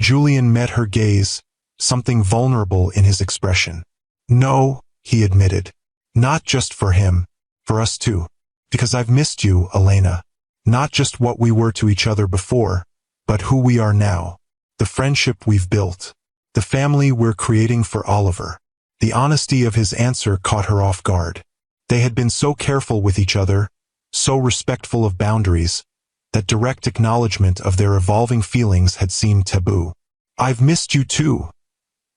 Julian met her gaze, something vulnerable in his expression. No, he admitted. Not just for him. For us too. Because I've missed you, Elena. Not just what we were to each other before, but who we are now. The friendship we've built. The family we're creating for Oliver. The honesty of his answer caught her off guard. They had been so careful with each other, so respectful of boundaries, that direct acknowledgement of their evolving feelings had seemed taboo. I've missed you too,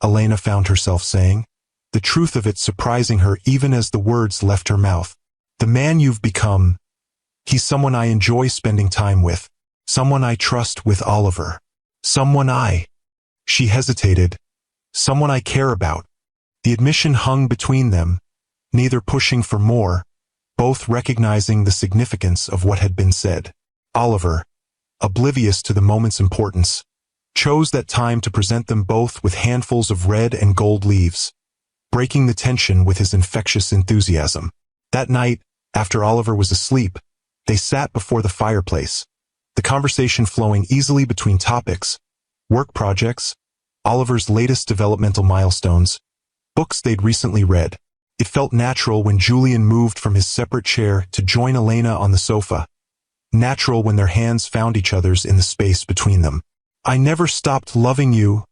Elena found herself saying, the truth of it surprising her even as the words left her mouth. The man you've become, he's someone I enjoy spending time with, someone I trust with Oliver, she hesitated, someone I care about. The admission hung between them, neither pushing for more, both recognizing the significance of what had been said. Oliver, oblivious to the moment's importance, chose that time to present them both with handfuls of red and gold leaves, breaking the tension with his infectious enthusiasm. That night, after Oliver was asleep, they sat before the fireplace, the conversation flowing easily between topics, work projects, Oliver's latest developmental milestones, books they'd recently read. It felt natural when Julian moved from his separate chair to join Elena on the sofa, natural when their hands found each other's in the space between them. I never stopped loving you,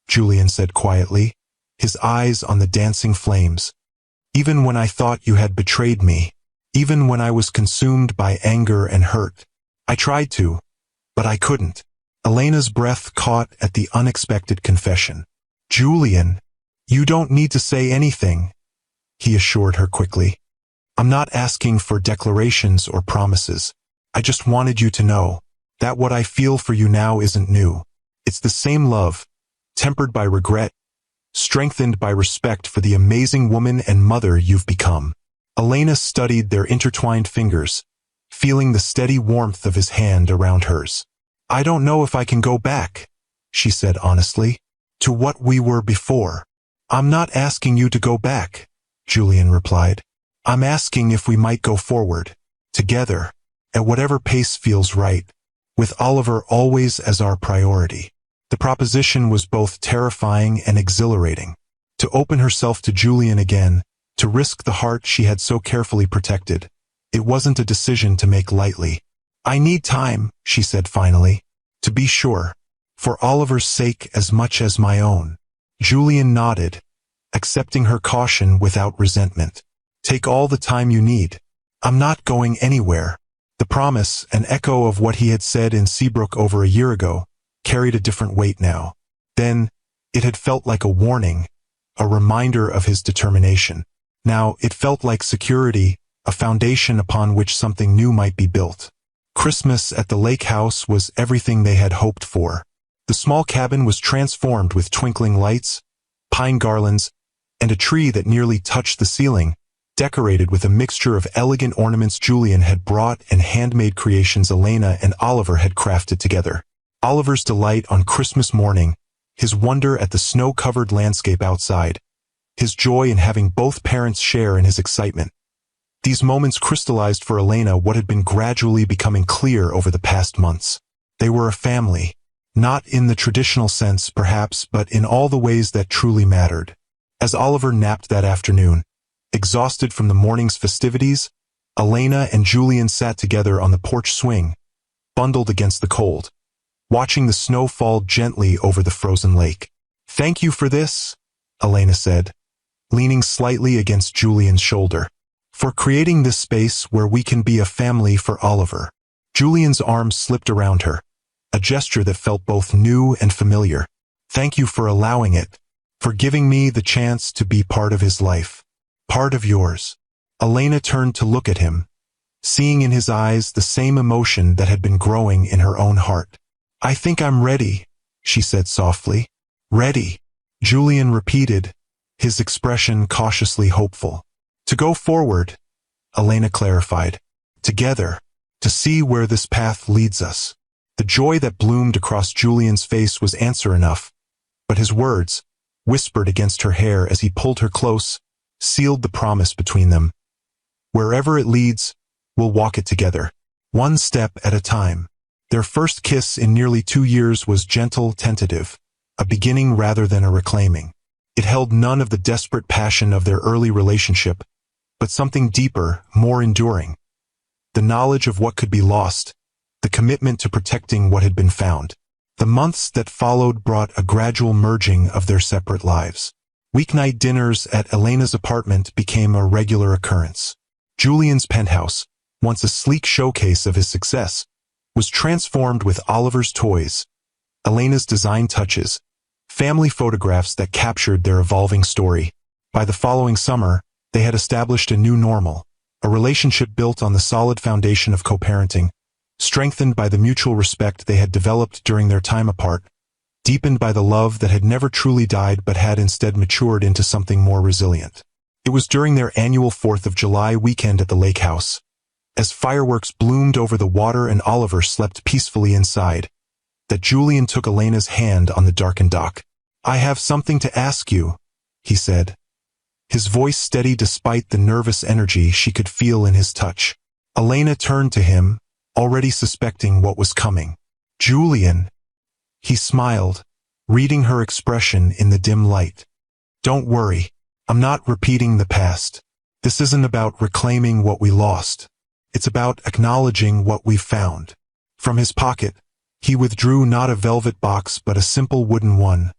Julian said quietly, his eyes on the dancing flames. Even when I thought you had betrayed me, even when I was consumed by anger and hurt. I tried to, but I couldn't. Elena's breath caught at the unexpected confession. "Julian, you don't need to say anything," he assured her quickly. "I'm not asking for declarations or promises. I just wanted you to know that what I feel for you now isn't new. It's the same love, tempered by regret, strengthened by respect for the amazing woman and mother you've become." Elena studied their intertwined fingers, feeling the steady warmth of his hand around hers. "I don't know if I can go back," she said honestly, "to what we were before." "I'm not asking you to go back," Julian replied. "I'm asking if we might go forward, together, at whatever pace feels right, with Oliver always as our priority." The proposition was both terrifying and exhilarating. To open herself to Julian again, to risk the heart she had so carefully protected, it wasn't a decision to make lightly. "I need time," she said finally, "to be sure, for Oliver's sake as much as my own." Julian nodded, accepting her caution without resentment. "Take all the time you need. I'm not going anywhere." The promise, an echo of what he had said in Seabrook over a year ago, carried a different weight now. Then, it had felt like a warning, a reminder of his determination. Now, it felt like security, a foundation upon which something new might be built. Christmas at the lake house was everything they had hoped for. The small cabin was transformed with twinkling lights, pine garlands, and a tree that nearly touched the ceiling, decorated with a mixture of elegant ornaments Julian had brought and handmade creations Elena and Oliver had crafted together. Oliver's delight on Christmas morning, his wonder at the snow-covered landscape outside, his joy in having both parents share in his excitement. These moments crystallized for Elena what had been gradually becoming clear over the past months. They were a family, not in the traditional sense, perhaps, but in all the ways that truly mattered. As Oliver napped that afternoon, exhausted from the morning's festivities, Elena and Julian sat together on the porch swing, bundled against the cold, watching the snow fall gently over the frozen lake. "Thank you for this," Elena said, leaning slightly against Julian's shoulder, "for creating this space where we can be a family for Oliver." Julian's arm slipped around her, a gesture that felt both new and familiar. "Thank you for allowing it, for giving me the chance to be part of his life. Part of yours." Elena turned to look at him, seeing in his eyes the same emotion that had been growing in her own heart. "I think I'm ready," she said softly. "Ready," Julian repeated, his expression cautiously hopeful. "To go forward," Elena clarified. "Together, to see where this path leads us." The joy that bloomed across Julian's face was answer enough, but his words, whispered against her hair as he pulled her close, sealed the promise between them. "Wherever it leads, we'll walk it together, one step at a time." Their first kiss in nearly 2 years was gentle, tentative, a beginning rather than a reclaiming. It held none of the desperate passion of their early relationship, but something deeper, more enduring. The knowledge of what could be lost, the commitment to protecting what had been found. The months that followed brought a gradual merging of their separate lives. Weeknight dinners at Elena's apartment became a regular occurrence. Julian's penthouse, once a sleek showcase of his success, was transformed with Oliver's toys, Elena's design touches, family photographs that captured their evolving story. By the following summer, they had established a new normal, a relationship built on the solid foundation of co-parenting, strengthened by the mutual respect they had developed during their time apart, deepened by the love that had never truly died but had instead matured into something more resilient. It was during their annual 4th of July weekend at the lake house, as fireworks bloomed over the water and Oliver slept peacefully inside, that Julian took Elena's hand on the darkened dock. "I have something to ask you," he said, his voice steady despite the nervous energy she could feel in his touch. Elena turned to him, already suspecting what was coming. "Julian," he smiled, reading her expression in the dim light. "Don't worry, I'm not repeating the past. This isn't about reclaiming what we lost. It's about acknowledging what we've found." From his pocket, he withdrew not a velvet box but a simple wooden one,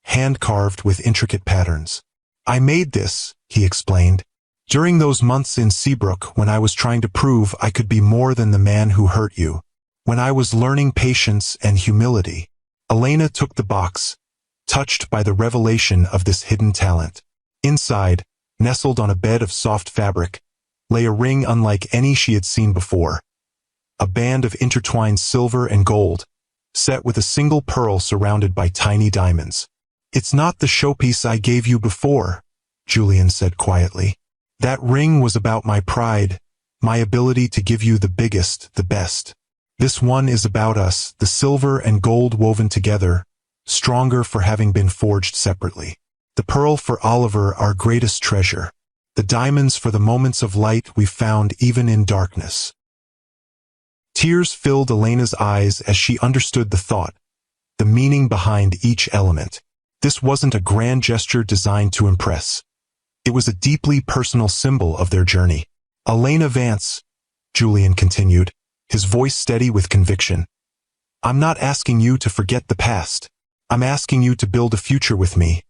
hand-carved with intricate patterns. "I made this," he explained, "during those months in Seabrook when I was trying to prove I could be more than the man who hurt you. When I was learning patience and humility. Elena took the box, touched by the revelation of this hidden talent. Inside, nestled on a bed of soft fabric, lay a ring unlike any she had seen before. A band of intertwined silver and gold, set with a single pearl surrounded by tiny diamonds. "It's not the showpiece I gave you before," Julian said quietly. "That ring was about my pride, my ability to give you the biggest, the best. This one is about us, the silver and gold woven together, stronger for having been forged separately. The pearl for Oliver, our greatest treasure. The diamonds for the moments of light we found even in darkness." Tears filled Elena's eyes as she understood the thought, the meaning behind each element. This wasn't a grand gesture designed to impress. It was a deeply personal symbol of their journey. "Elena Vance," Julian continued, his voice steady with conviction. "I'm not asking you to forget the past. I'm asking you to build a future with me,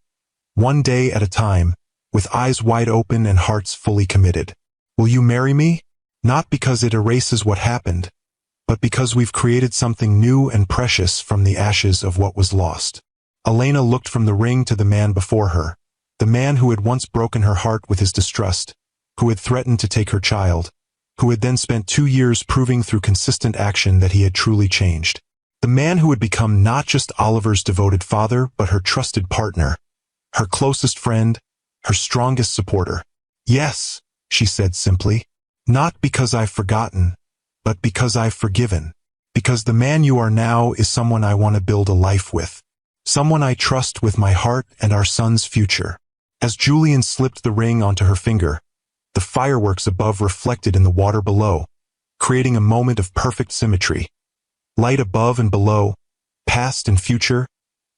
one day at a time, with eyes wide open and hearts fully committed. Will you marry me? Not because it erases what happened, but because we've created something new and precious from the ashes of what was lost." Elena looked from the ring to the man before her, the man who had once broken her heart with his distrust, who had threatened to take her child, who had then spent 2 years proving through consistent action that he had truly changed. The man who had become not just Oliver's devoted father, but her trusted partner, her closest friend, her strongest supporter. "Yes," she said simply, "not because I've forgotten, but because I've forgiven. Because the man you are now is someone I want to build a life with. Someone I trust with my heart and our son's future." As Julian slipped the ring onto her finger, the fireworks above reflected in the water below, creating a moment of perfect symmetry. Light above and below, past and future,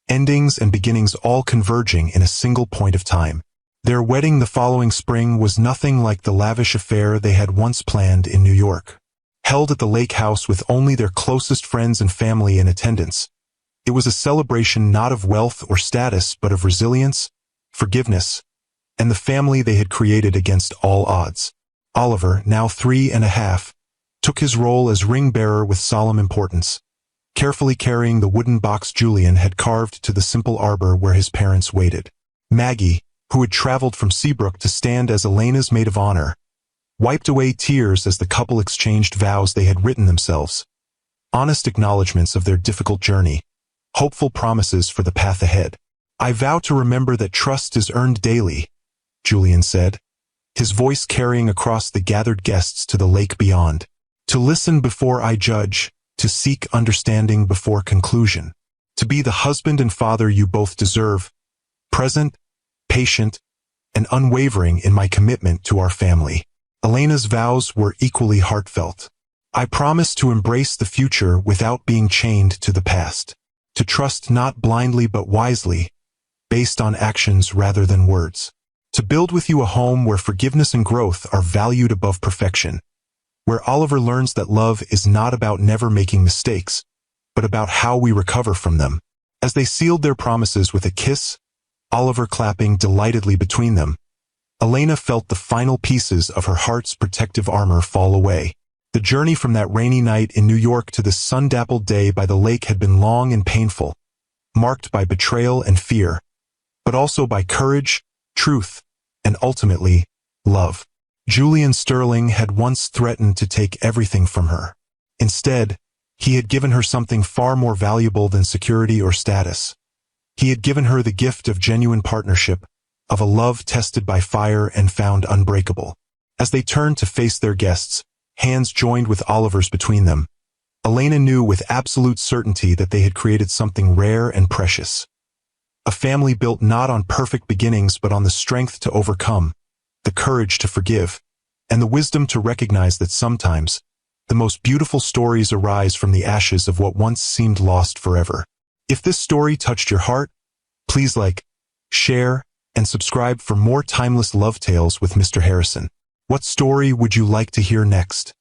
endings and beginnings all converging in a single point of time. Their wedding the following spring was nothing like the lavish affair they had once planned in New York. Held at the lake house with only their closest friends and family in attendance, it was a celebration not of wealth or status but of resilience, forgiveness, and the family they had created against all odds. Oliver, now 3.5, took his role as ring-bearer with solemn importance, carefully carrying the wooden box Julian had carved to the simple arbor where his parents waited. Maggie, who had traveled from Seabrook to stand as Elena's maid of honor, wiped away tears as the couple exchanged vows they had written themselves, honest acknowledgments of their difficult journey, hopeful promises for the path ahead. "I vow to remember that trust is earned daily," Julian said, his voice carrying across the gathered guests to the lake beyond. "To listen before I judge, to seek understanding before conclusion, to be the husband and father you both deserve, present, patient, and unwavering in my commitment to our family." Elena's vows were equally heartfelt. "I promise to embrace the future without being chained to the past, to trust not blindly but wisely, based on actions rather than words, to build with you a home where forgiveness and growth are valued above perfection, where Oliver learns that love is not about never making mistakes, but about how we recover from them." As they sealed their promises with a kiss, Oliver clapping delightedly between them, Elena felt the final pieces of her heart's protective armor fall away. The journey from that rainy night in New York to this sun-dappled day by the lake had been long and painful, marked by betrayal and fear, but also by courage, truth, and ultimately, love. Julian Sterling had once threatened to take everything from her. Instead, he had given her something far more valuable than security or status. He had given her the gift of genuine partnership, of a love tested by fire and found unbreakable. As they turned to face their guests, hands joined with Oliver's between them, Elena knew with absolute certainty that they had created something rare and precious. A family built not on perfect beginnings but on the strength to overcome, the courage to forgive, and the wisdom to recognize that sometimes, the most beautiful stories arise from the ashes of what once seemed lost forever. If this story touched your heart, please like, share, and subscribe for more timeless love tales with Mr. Harrison. What story would you like to hear next?